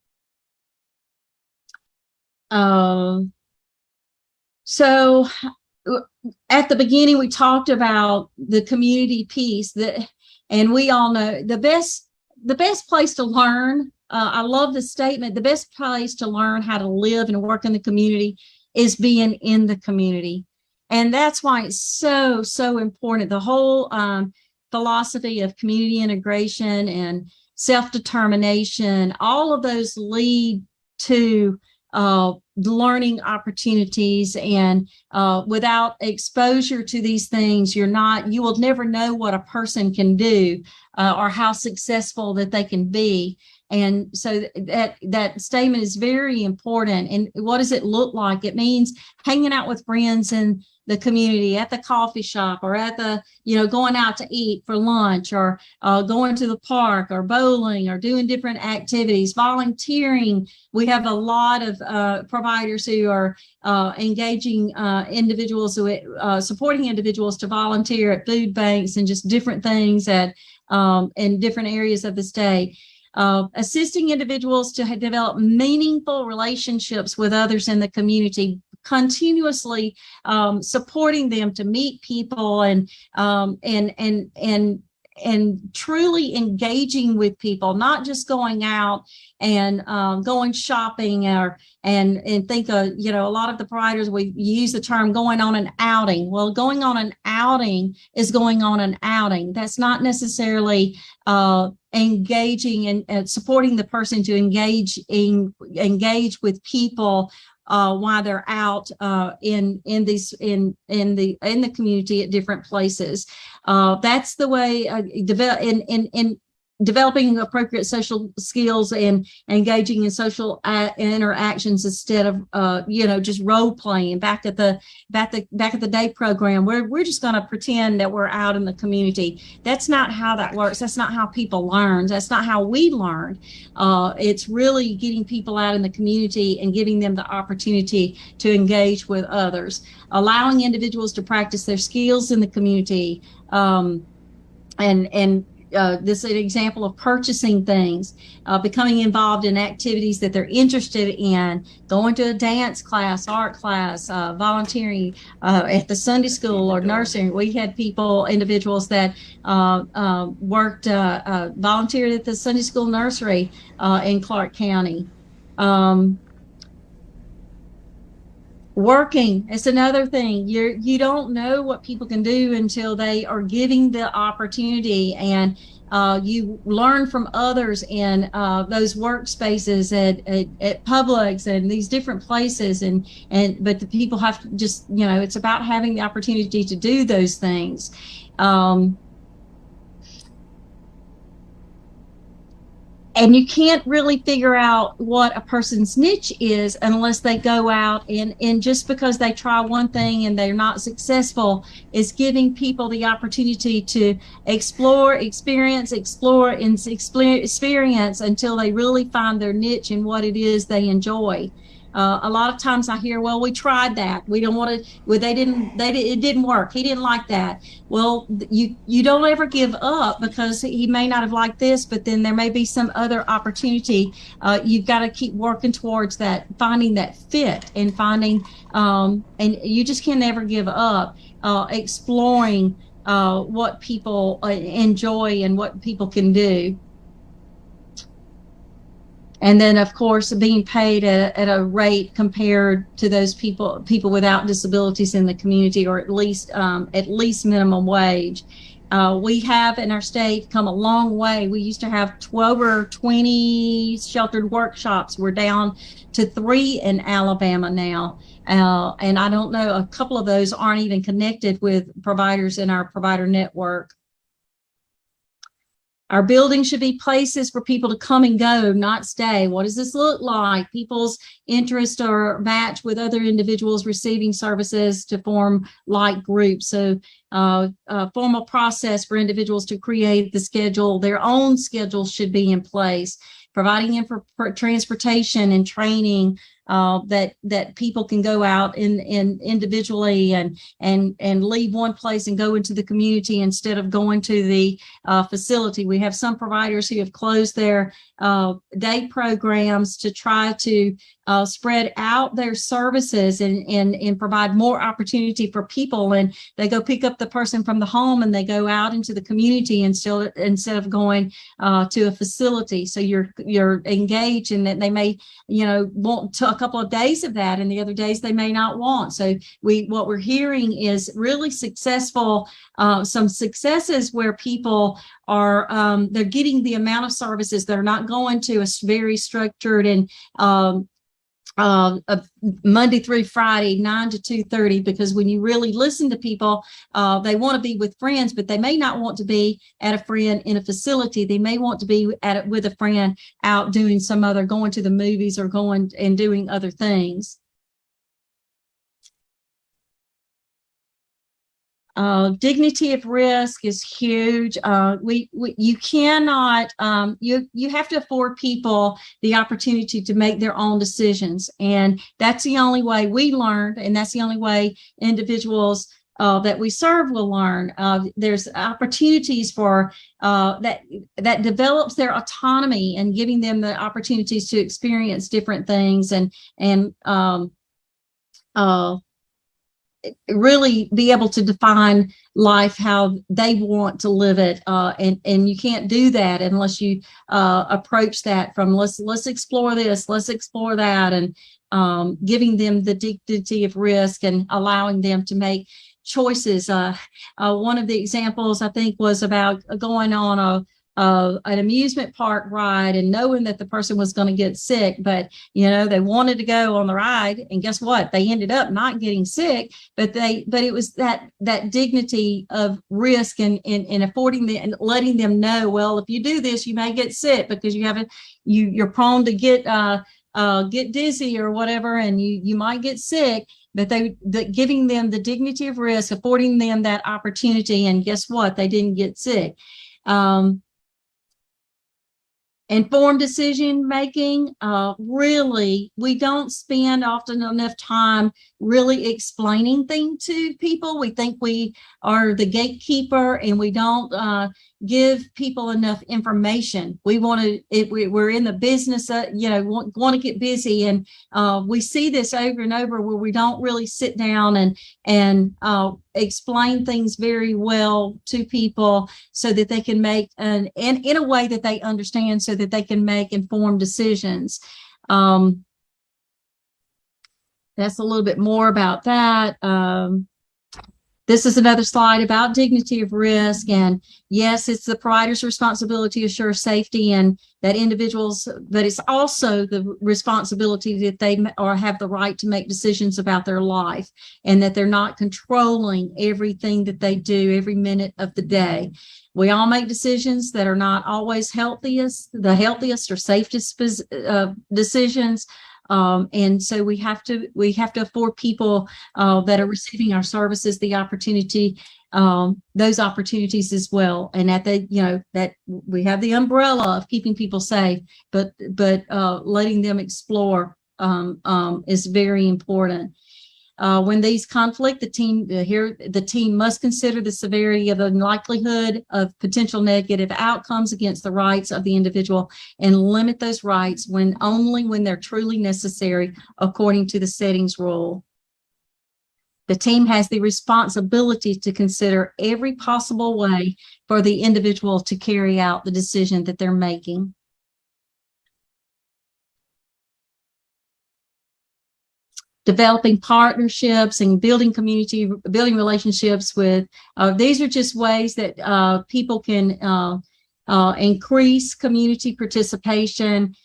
So at the beginning, we talked about the community piece, and we all know the best place to learn. I love the statement, the best place to learn how to live and work in the community is being in the community. And that's why it's so, so important. The whole philosophy of community integration and self-determination, all of those lead to learning opportunities, and without exposure to these things, you will never know what a person can do or how successful that they can be. And so that statement is very important. And what does it look like? It means hanging out with friends in the community, at the coffee shop, or at the, going out to eat for lunch, or going to the park, or bowling, or doing different activities, volunteering. We have a lot of providers who are engaging individuals, supporting individuals to volunteer at food banks and just different things in different areas of the state. Assisting individuals to develop meaningful relationships with others in the community, continuously supporting them to meet people and truly engaging with people, not just going out and going shopping and think a lot of the providers, we use the term going on an outing. Well, going on an outing is going on an outing. That's not necessarily engaging and supporting the person to engage with people while they're out in the community at different places. That's the way in developing appropriate social skills and engaging in social interactions instead of just role playing back at the day program where we're just going to pretend that we're out in the community. That's not how that works. That's not how people learn. That's not how we learn. It's really getting people out in the community and giving them the opportunity to engage with others, allowing individuals to practice their skills in the community, this is an example of purchasing things, becoming involved in activities that they're interested in, going to a dance class, art class, volunteering at the Sunday school or nursery. We had individuals that volunteered at the Sunday school nursery in Clark County. Working is another thing. You don't know what people can do until they are giving the opportunity, and you learn from others in those workspaces at Publix and these different places, but the people have to just, it's about having the opportunity to do those things. And you can't really figure out what a person's niche is unless they go out and just because they try one thing and they're not successful, is giving people the opportunity to experience until they really find their niche and what it is they enjoy. A lot of times I hear, well, we tried that. We don't want to, well, it didn't work. He didn't like that. Well, you don't ever give up because he may not have liked this, but then there may be some other opportunity. You've got to keep working towards that, finding that fit and finding, and you just can never give up, exploring what people enjoy and what people can do. And then, of course, being paid at a rate compared to those people without disabilities in the community, or at least minimum wage. We have in our state come a long way. We used to have over 20 sheltered workshops. We're down to 3 in Alabama now. And I don't know, a couple of those aren't even connected with providers in our provider network. Our buildings should be places for people to come and go, not stay. What does this look like? People's interest or match with other individuals receiving services to form like groups. So a formal process for individuals to create the schedule. Their own schedules should be in place. Providing transportation and training that people can go out in individually and leave one place and go into the community instead of going to the facility. We have some providers who have closed their day programs to try to spread out their services and provide more opportunity for people, and they go pick up the person from the home and they go out into the community instead of going to a facility. So you're engaged in that. They may want a couple of days of that, and the other days they may not want. So what we're hearing is really successful, some successes where people are they're getting the amount of services. They're not going to a very structured and Monday through Friday, 9 to 2:30, because when you really listen to people, they want to be with friends, but they may not want to be at a friend in a facility. They may want to be with a friend out doing going to the movies or going and doing other things. Dignity of risk is huge. You cannot, you have to afford people the opportunity to make their own decisions. And that's the only way we learn. And that's the only way individuals that we serve will learn. There's opportunities for that develops their autonomy and giving them the opportunities to experience different things and really be able to define life how they want to live it, and you can't do that unless you approach that from let's explore this, let's explore that, and giving them the dignity of risk and allowing them to make choices. One of the examples I think was about going on an amusement park ride and knowing that the person was going to get sick, but they wanted to go on the ride, and guess what? They ended up not getting sick, but it was that dignity of risk and affording them and letting them know, well, if you do this, you may get sick because you're prone to get dizzy or whatever, and you might get sick. But giving them the dignity of risk, affording them that opportunity, and guess what? They didn't get sick. Informed decision making, really, we don't spend often enough time really explaining things to people. We think we are the gatekeeper, and we don't give people enough information. We're in the business, want to get busy, and we see this over and over where we don't really sit down and explain things very well to people so that they can make and in a way that they understand, so that they can make informed decisions. That's a little bit more about that. This is another slide about dignity of risk. And yes, it's the provider's responsibility to assure safety and that individuals, but it's also the responsibility that they have the right to make decisions about their life, and that they're not controlling everything that they do every minute of the day. We all make decisions that are not always the healthiest or safest decisions. And so we have to afford people that are receiving our services the opportunity, those opportunities as well. And that we have the umbrella of keeping people safe, but letting them explore is very important. When these conflict, the team must consider the severity of the likelihood of potential negative outcomes against the rights of the individual and limit those rights only when they're truly necessary according to the settings rule. The team has the responsibility to consider every possible way for the individual to carry out the decision that they're making. Developing partnerships and building relationships with, these are just ways that people can increase community participation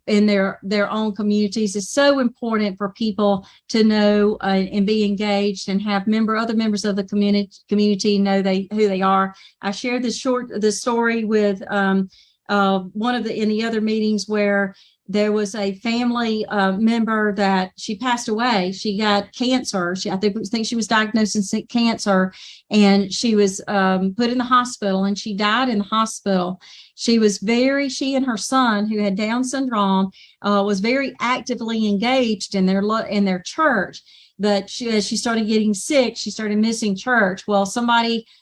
in their own communities. Is so important for people to know and be engaged and have other members of the community know who they are. I shared the story with in the other meetings where there was a family member that she passed away. She got cancer. I think she was diagnosed with cancer, and she was put in the hospital, and she died in the hospital. She and her son, who had Down syndrome, was very actively engaged in their church. But as she started getting sick, she started missing church. Well,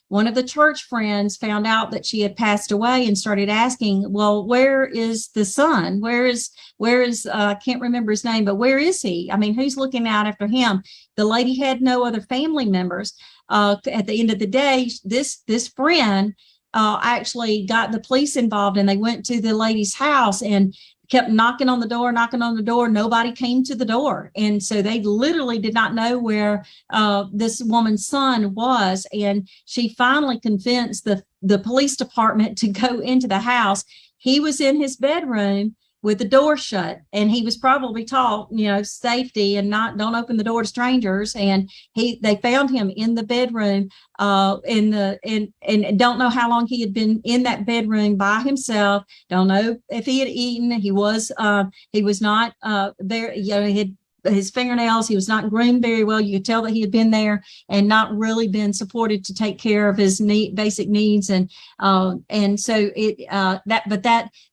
one of the church friends found out that she had passed away and started asking, well, where is the son? Where is I can't remember his name, but where is he? I mean, who's looking out after him? The lady had no other family members. At the end of the day, this friend actually got the police involved, and they went to the lady's house and kept knocking on the door. Nobody came to the door. And so they literally did not know where this woman's son was. And she finally convinced the police department to go into the house. He was in his bedroom, with the door shut, and he was probably taught, safety and don't open the door to strangers. And they found him in the bedroom, and don't know how long he had been in that bedroom by himself. Don't know if he had eaten. He was not there. He had his fingernails. He was not groomed very well. You could tell that he had been there and not really been supported to take care of his basic needs. And so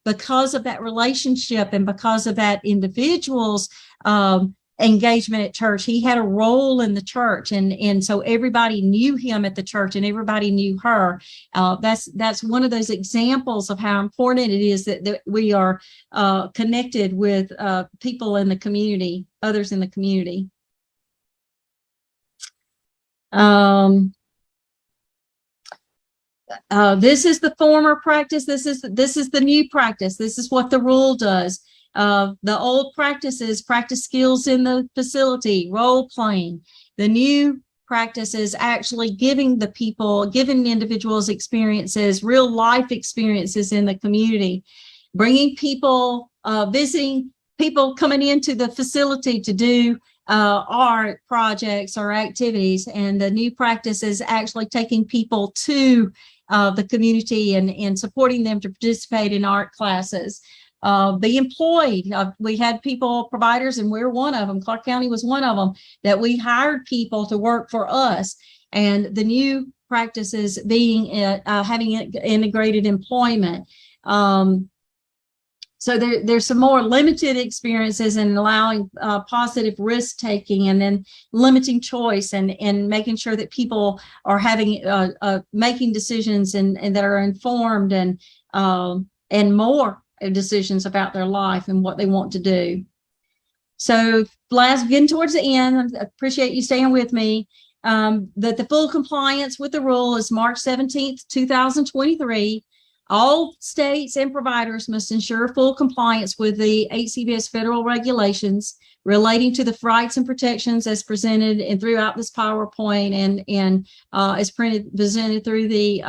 because of that relationship and because of that individual's engagement at church, he had a role in the church, and so everybody knew him at the church and everybody knew her. That's one of those examples of how important it is that we are connected with people in the community, others in the community. This is the former practice. This is the new practice. This is what the rule does. The old practices, practice skills in the facility, role playing. The new practice is actually giving individuals experiences, real life experiences in the community, bringing people, visiting people coming into the facility to do art projects or activities. And the new practice is actually taking people to the community and supporting them to participate in art classes. Be employed. We had providers, and we're one of them. Clark County was one of them, that we hired people to work for us. And the new practice is having integrated employment. So there's some more limited experiences in allowing positive risk taking, and then limiting choice, and making sure that people are having making decisions and that are informed, and more decisions about their life and what they want to do. So getting towards the end, I appreciate you staying with me. That the full compliance with the rule is March 17th, 2023. All states and providers must ensure full compliance with the HCBS federal regulations relating to the rights and protections as presented and throughout this PowerPoint, and as presented through the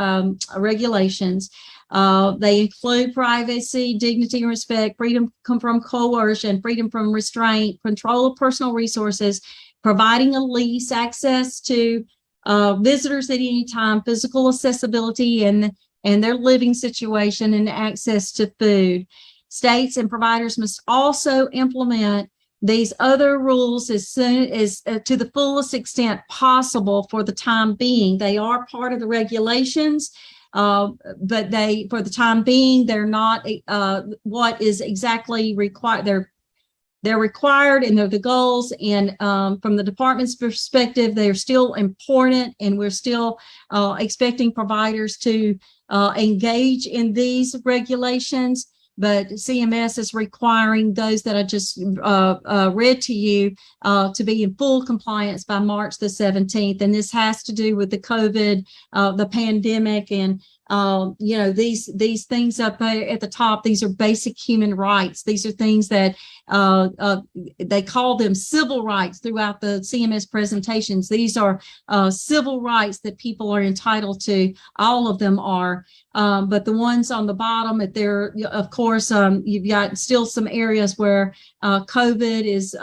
regulations. They include privacy, dignity and respect, freedom from coercion, freedom from restraint, control of personal resources, providing a lease, access to visitors at any time, physical accessibility and their living situation, and access to food. States and providers must also implement these other rules as soon as to the fullest extent possible for the time being. They are part of the regulations, but for the time being, they're not what is exactly required. They're required, and they're the goals. And from the department's perspective, they're still important, and we're still expecting providers to engage in these regulations. But CMS is requiring those that I just read to you to be in full compliance by March the 17th. And this has to do with the COVID, the pandemic, and these things up there at the top. These are basic human rights. These are things that they call them civil rights throughout the CMS presentations. These are civil rights that people are entitled to. All of them are. But the ones on the bottom, there, of course, you've got still some areas where COVID is,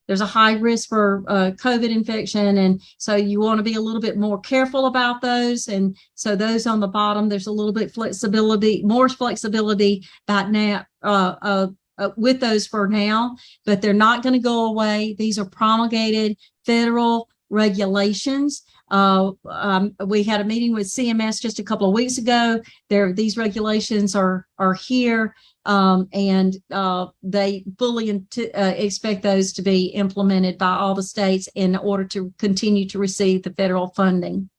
there's a high risk for COVID infection. And so you want to be a little bit more careful about those. And so those on the bottom, there's a little bit more flexibility about now with those for now, but they're not going to go away. These are promulgated federal regulations. We had a meeting with CMS just a couple of weeks ago. These regulations are here, and they fully expect those to be implemented by all the states in order to continue to receive the federal funding.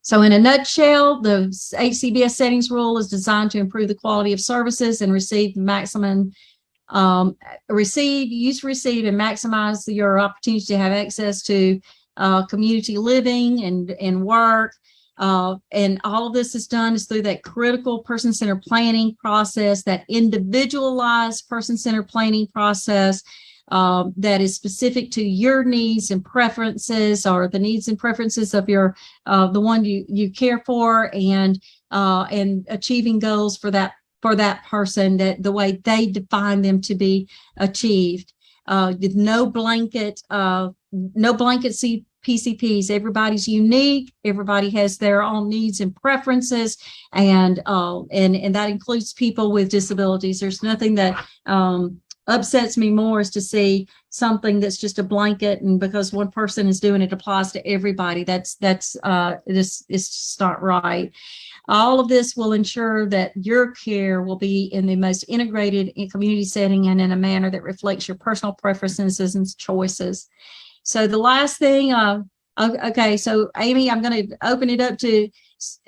So in a nutshell, the HCBS settings rule is designed to improve the quality of services and receive maximum receive, and maximize your opportunity to have access to community living and work. And all of this is done through that critical person-centered planning process, that individualized person-centered planning process that is specific to your needs and preferences, or the needs and preferences of your the one you care for, and achieving goals for that for that person, that the way they define them to be achieved. With no blanket PCPs. Everybody's unique. Everybody has their own needs and preferences, and that includes people with disabilities. There's nothing that upsets me more is to see something that's just a blanket, and because one person is doing it applies to everybody. This is just not right. All of this will ensure that your care will be in the most integrated community setting and in a manner that reflects your personal preferences and choices. So the last thing, okay, so Amy, I'm going to open it up to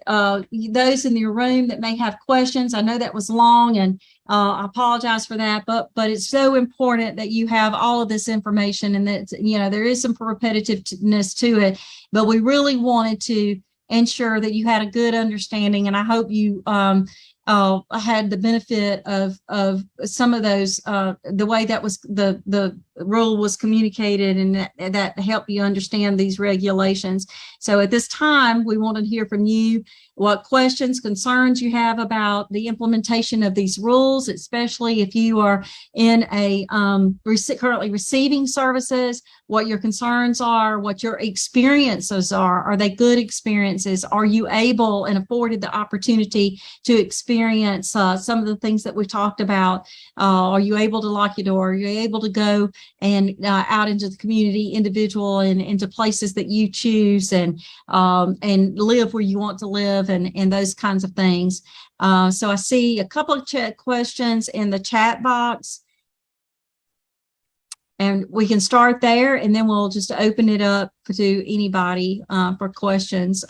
those in your room that may have questions. I know that was long, and I apologize for that, but it's so important that you have all of this information, and that, you know, there is some repetitiveness to it, but we really wanted to ensure that you had a good understanding, and I hope you had the benefit of some of those, the way that was the rule was communicated, and that helped you understand these regulations. So at this time, we want to hear from you what questions, concerns you have about the implementation of these rules, especially if you are in a currently receiving services, what your concerns are, what your experiences are. Are they good experiences? Are you able and afforded the opportunity to experience some of the things that we talked about? Are you able to lock your door? Are you able to go and out into the community, individual, and into places that you choose, and live where you want to live, and those kinds of things. So I see a couple of questions in the chat box, and we can start there, and then we'll just open it up to anybody for questions.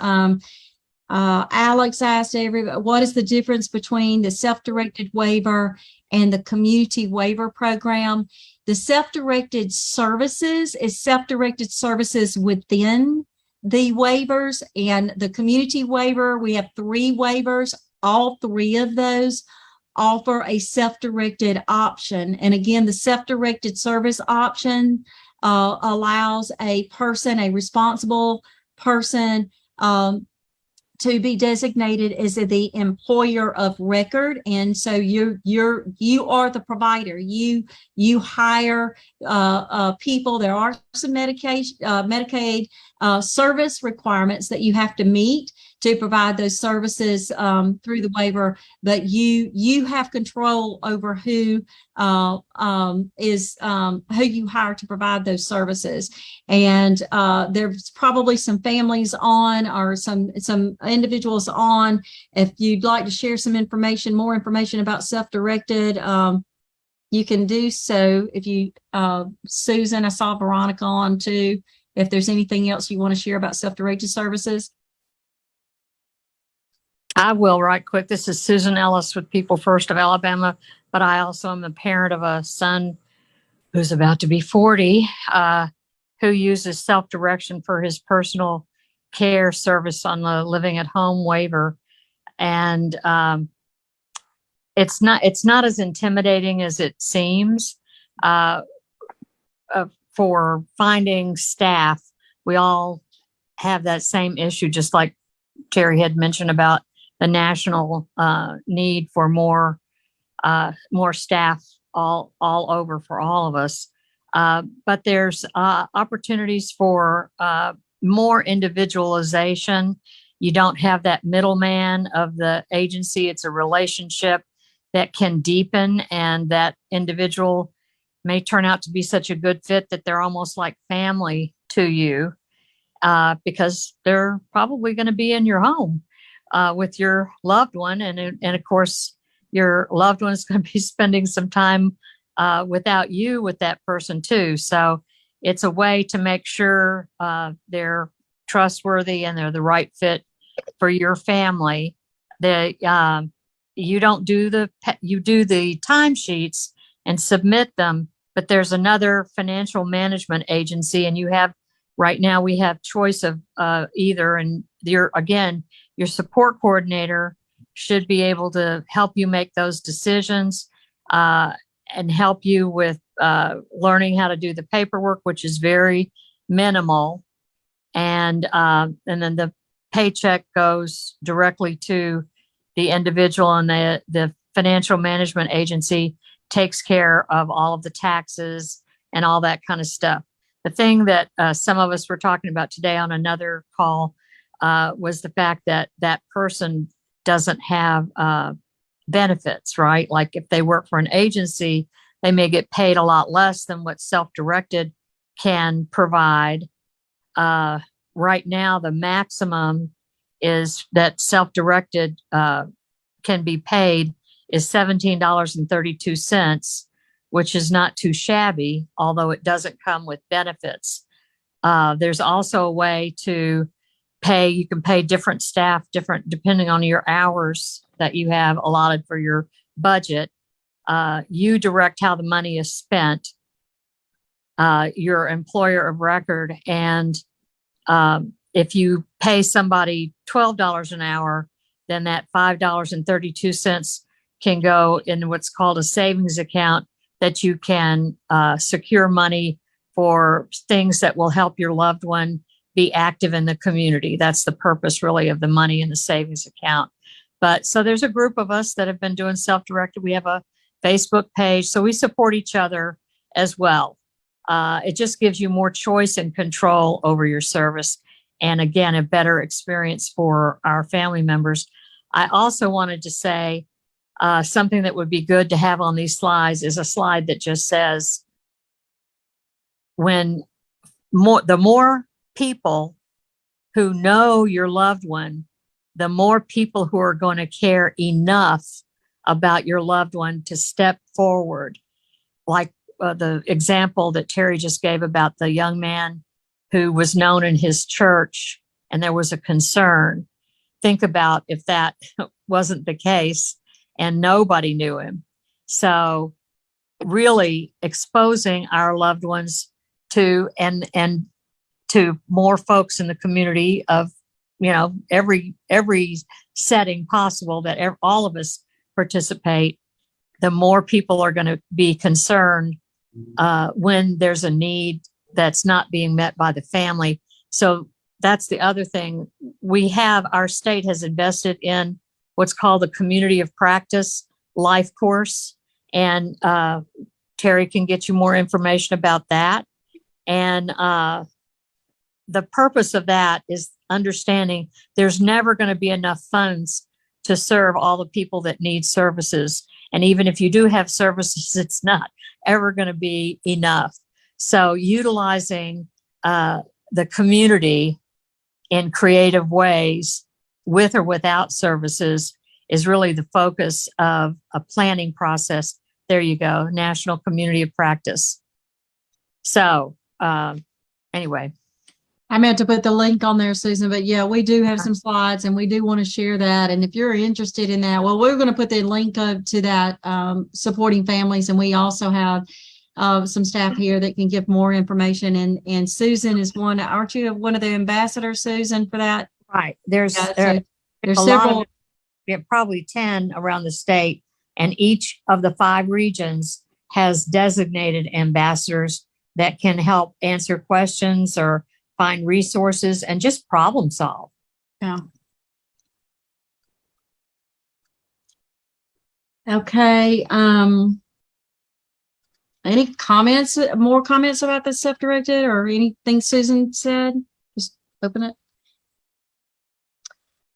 Alex asked everybody, what is the difference between the self-directed waiver and the community waiver program? The self-directed services is self-directed services within the waivers, and the community waiver, we have 3 waivers. All 3 of those offer a self-directed option. And again, the self-directed service option allows a responsible person, to be designated as the employer of record, and so you are the provider. You hire people. There are some Medicaid service requirements that you have to meet to provide those services through the waiver, but you have control over who you hire to provide those services. And there's probably some families on, or some individuals on. If you'd like to share some information, more information about self-directed, you can do so. If you, Susan, I saw Veronica on too. If there's anything else you want to share about self-directed services. I will right quick. This is Susan Ellis with People First of Alabama, but I also am the parent of a son who's about to be 40, who uses self-direction for his personal care service on the living at home waiver. And it's not as intimidating as it seems. For finding staff, we all have that same issue, just like Terry had mentioned about the national need for more staff all over for all of us. But there's opportunities for more individualization. You don't have that middleman of the agency. It's a relationship that can deepen, and that individual may turn out to be such a good fit that they're almost like family to you, because they're probably going to be in your home with your loved one. And of course, your loved one is going to be spending some time without you with that person too. So it's a way to make sure they're trustworthy and they're the right fit for your family. You do the timesheets and submit them, but there's another financial management agency, and right now we have choice of either, and your support coordinator should be able to help you make those decisions and help you with learning how to do the paperwork, which is very minimal. And then the paycheck goes directly to the individual, and the financial management agency takes care of all of the taxes and all that kind of stuff. The thing that some of us were talking about today on another call was the fact that that person doesn't have benefits, right? Like if they work for an agency, they may get paid a lot less than what self-directed can provide. Right now, the maximum is that self-directed can be paid is $17.32, which is not too shabby, although it doesn't come with benefits. There's also a way to pay, you can pay different staff, different depending on your hours that you have allotted for your budget. You direct how the money is spent, your employer of record. And if you pay somebody $12 an hour, then that $5.32 can go in what's called a savings account that you can secure money for things that will help your loved one be active in the community. That's the purpose really of the money in the savings account. But so there's a group of us that have been doing self-directed. We have a Facebook page, so we support each other as well. It just gives you more choice and control over your service. And again, a better experience for our family members. I also wanted to say something that would be good to have on these slides is a slide that just says, the more people who know your loved one, the more people who are going to care enough about your loved one to step forward. Like the example that Terry just gave about the young man who was known in his church and there was a concern. Think about if that wasn't the case and nobody knew him. So really exposing our loved ones to and to more folks in the community of, you know, every setting possible that all of us participate, the more people are going to be concerned when there's a need that's not being met by the family. So that's the other thing. Our state has invested in what's called the Community of Practice Life Course. And Terry can get you more information about that. And the purpose of that is understanding there's never going to be enough funds to serve all the people that need services. And even if you do have services, it's not ever going to be enough. So utilizing the community in creative ways with or without services is really the focus of a planning process. There you go, National Community of Practice. So anyway. I meant to put the link on there, Susan, but yeah, we do have some slides and we do want to share that. And if you're interested in that, well, we're going to put the link up to that supporting families. And we also have some staff here that can give more information. And Susan is one, aren't you one of the ambassadors, Susan, for that? Right. There's several. Probably 10 around the state, and each of the 5 regions has designated ambassadors that can help answer questions or find resources and just problem solve. Yeah. Okay. Any comments, more comments about the self-directed or anything Susan said? Just open it.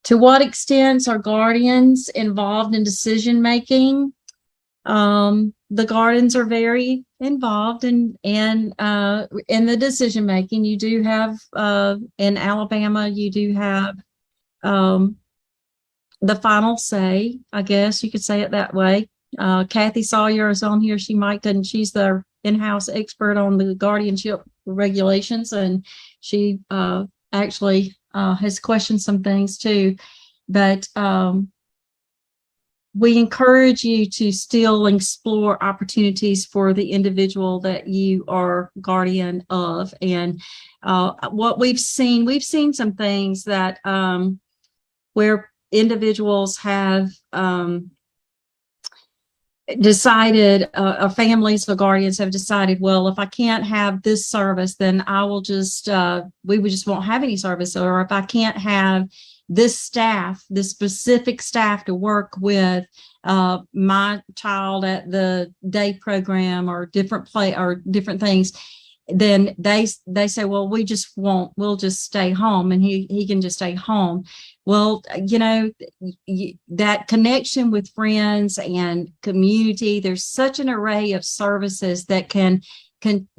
To what extent are guardians involved in decision making? The guardians are very involved in the decision making. You do have in Alabama, you do have the final say. I guess you could say it that way. Kathy Sawyer is on here. She's the in-house expert on the guardianship regulations, and she actually has questioned some things too. But we encourage you to still explore opportunities for the individual that you are guardian of. And what we've seen some things that where individuals have decided, families or guardians have decided, well, if I can't have this service, then I will just, we just won't have any service. Or if I can't have this staff, this specific staff to work with my child at the day program or different things, then they say, well, we'll just stay home, and he can just stay home. Well, that connection with friends and community, there's such an array of services that can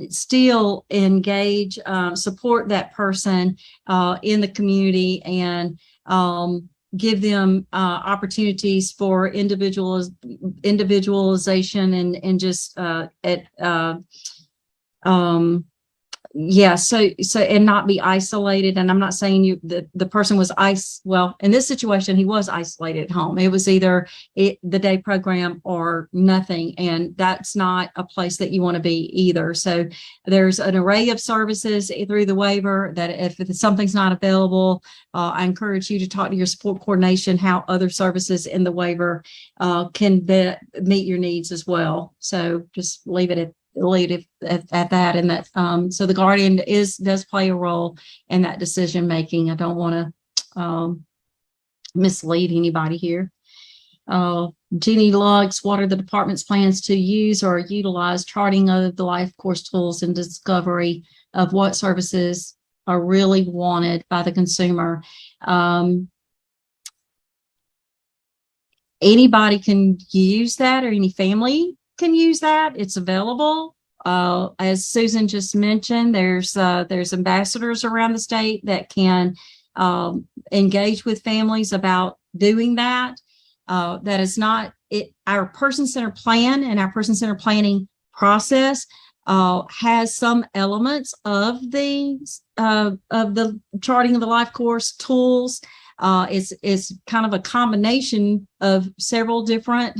still engage, support that person in the community, and give them opportunities for individualization and just and not be isolated. And I'm not saying the person was well, in this situation, he was isolated at home. It was either the day program or nothing. And that's not a place that you want to be either. So there's an array of services through the waiver that if something's not available, I encourage you to talk to your support coordination, how other services in the waiver can meet your needs as well. So just leave it at that, and that so the guardian does play a role in that decision making. I don't want to mislead anybody here. Jeannie Luggs, what are the department's plans to use or utilize charting of the life course tools and discovery of what services are really wanted by the consumer? Anybody can use that, or any family can use that. It's available. As Susan just mentioned, there's ambassadors around the state that can engage with families about doing that. That is not it. Our person-centered plan and our person-centered planning process has some elements of the charting of the life course tools. It's kind of a combination of several different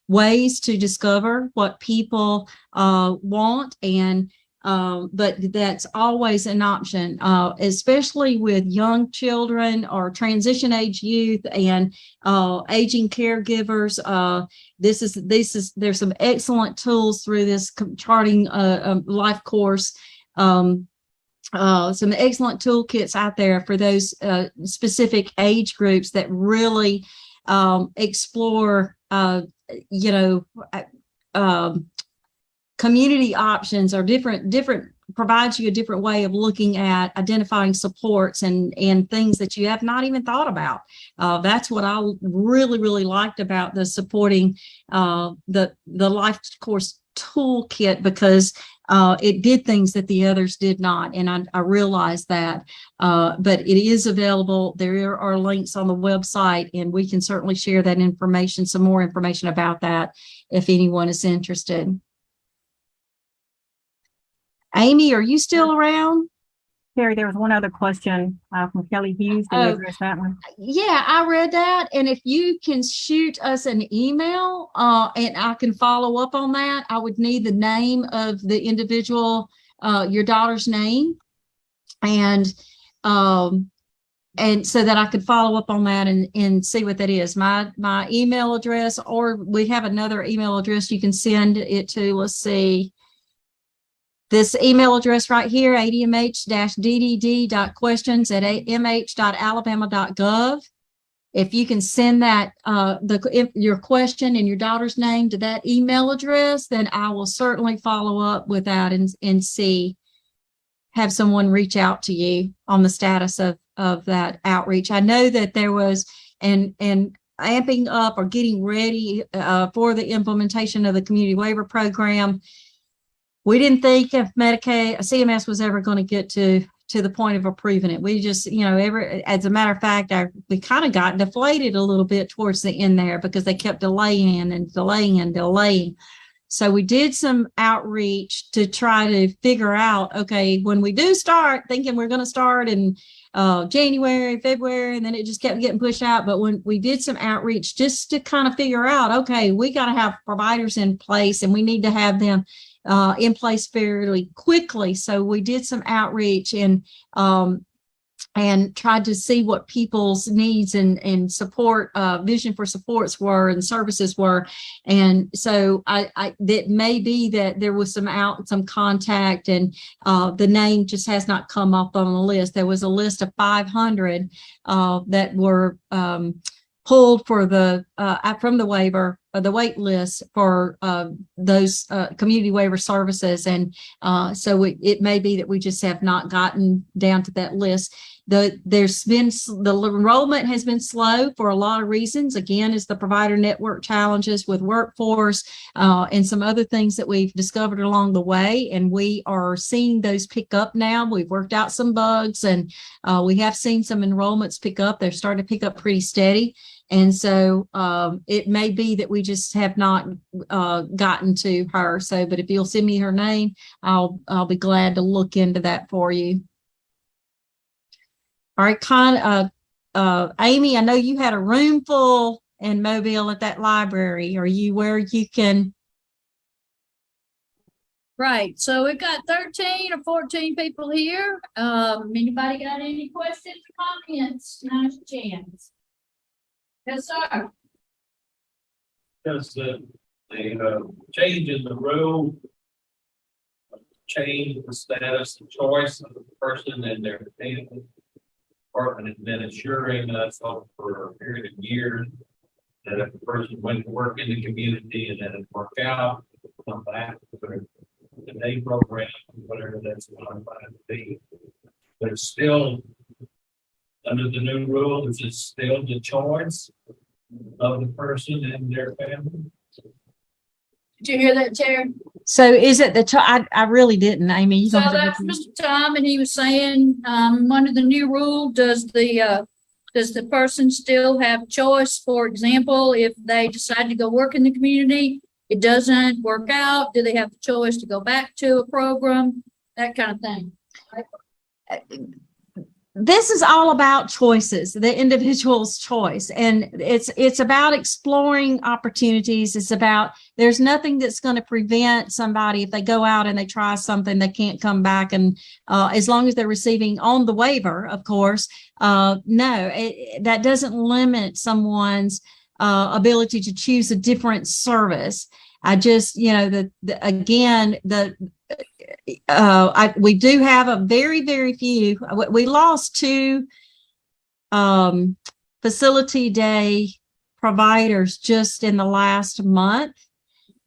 ways to discover what people want, and but that's always an option, especially with young children or transition age youth and aging caregivers. There's some excellent tools through this charting life course. Some excellent toolkits out there for those specific age groups that really explore, community options, or different provides you a different way of looking at identifying supports and things that you have not even thought about. That's what I really, really liked about the supporting the life course toolkit, because it did things that the others did not, and I realized that. But it is available. There are links on the website, and we can certainly share that information, some more information about that, if anyone is interested. Amy, are you still around? Terry, there was one other question from Kelly Hughes. Did you address that one? Yeah, I read that. And if you can shoot us an email and I can follow up on that, I would need the name of the individual, your daughter's name, and so that I could follow up on that and see what that is. My email address, or we have another email address you can send it to. Let's see. This email address right here, admh-ddd.questions@mh.alabama.gov. If you can send that your question and your daughter's name to that email address, then I will certainly follow up with that and have someone reach out to you on the status of that outreach. I know that there was and amping up or getting ready for the implementation of the community waiver program. We didn't think if CMS was ever going to get to the point of approving it. We just, as a matter of fact, we kind of got deflated a little bit towards the end there, because they kept delaying and delaying and delaying. So we did some outreach to try to figure out, okay, when we do start thinking we're going to start in January, February, and then it just kept getting pushed out. But when we did some outreach just to kind of figure out, okay, we got to have providers in place, and we need to have them in place fairly quickly. So we did some outreach, and and tried to see what people's needs and support, vision for supports were and services were. And so that may be that there was some contact, and the name just has not come up on the list. There was a list of 500 that were pulled for the from the waiver, the wait list for those community waiver services. And so it may be that we just have not gotten down to that list. The enrollment has been slow for a lot of reasons. Again, it's the provider network challenges with workforce and some other things that we've discovered along the way. And we are seeing those pick up now. We've worked out some bugs, and we have seen some enrollments pick up. They're starting to pick up pretty steady. And so it may be that we just have not gotten to her. So, but if you'll send me her name, I'll be glad to look into that for you. All right, Amy, I know you had a room full in Mobile at that library. Are you where you can? Right. So we've got 13 or 14 people here. Anybody got any questions or comments? Now's your chance. Yes, sir. Does the change in the rule change the status and choice of the person and their family? Department has been assuring us for a period of years that if the person went to work in the community and then it worked out, come back to the day program, whatever that's modified to be. But it's still, under the new rule, is it still the choice of the person and their family? Did you hear that, Chair? So is it I really didn't, Amy. So that's Mr. Tom, and he was saying, under the new rule, does the person still have choice? For example, if they decide to go work in the community, it doesn't work out, do they have the choice to go back to a program? That kind of thing. This is all about choices, the individual's choice. And it's about exploring opportunities. It's about, there's nothing that's going to prevent somebody, if they go out and they try something, they can't come back. And as long as they're receiving on the waiver, of course, that doesn't limit someone's ability to choose a different service. I just, we do have a very, very few. We lost 2 facility day providers just in the last month,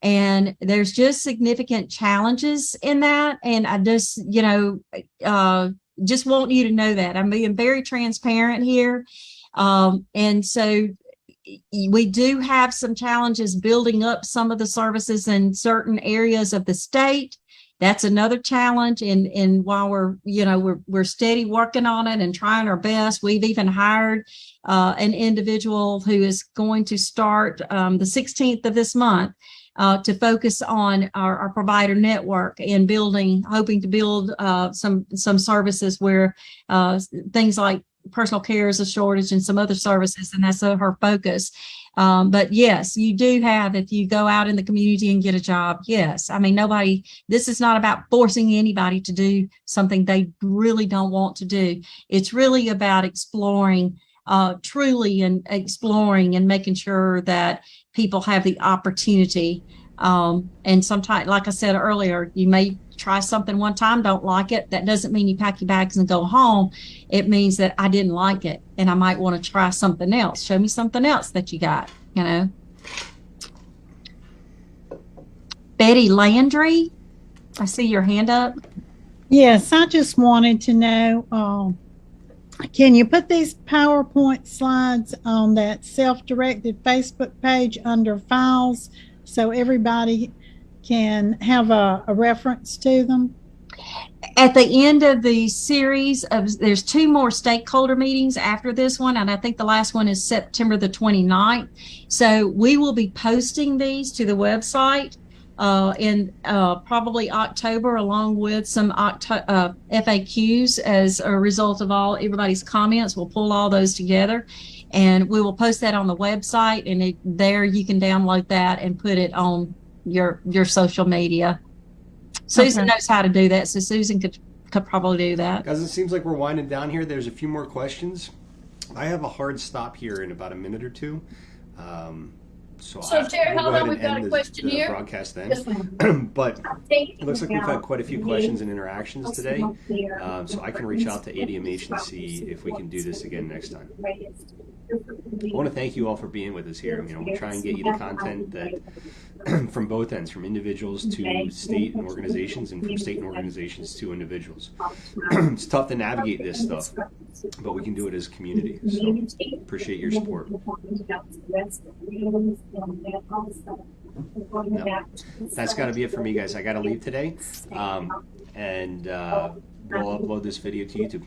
and there's just significant challenges in that. And I just, just want you to know that I'm being very transparent here. And so we do have some challenges building up some of the services in certain areas of the state. That's another challenge. And while we're steady working on it and trying our best, we've even hired an individual who is going to start the 16th of this month to focus on our provider network and hoping to build some services where things like personal care is a shortage and some other services, and that's her focus. But yes, you do have, if you go out in the community and get a job, yes. I mean, this is not about forcing anybody to do something they really don't want to do. It's really about exploring, truly, and exploring and making sure that people have the opportunity. And sometimes, like I said earlier, you may try something one time, don't like it. That doesn't mean you pack your bags and go home. It means that I didn't like it and I might want to try something else. Show me something else that you got, Betty Landry, I see your hand up. Yes, I just wanted to know, can you put these PowerPoint slides on that self-directed Facebook page under files so everybody can have a reference to them? At the end of the series there's 2 more stakeholder meetings after this one, and I think the last one is September the 29th. So we will be posting these to the website in probably October, along with some FAQs as a result of everybody's comments. We'll pull all those together and we will post that on the website, and there you can download that and put it on your social media. Susan knows how to do that, so Susan could could probably do that. Guys, it seems like we're winding down here. There's a few more questions. I have a hard stop here in about a minute or two. So Terry, we'll hold on, go we've ahead got and a end question the here. broadcast then. But it looks like we've had quite a few questions and interactions today. So I can reach out to ADMH and see if we can do this again next time. I want to thank you all for being with us here. You know, we'll try and get you the content that from both ends, from individuals to state and organizations, and from state and organizations to individuals. It's tough to navigate this stuff, but we can do it as a community. So appreciate your support. No, that's got to be it for me, guys. I got to leave today, and we'll upload this video to YouTube.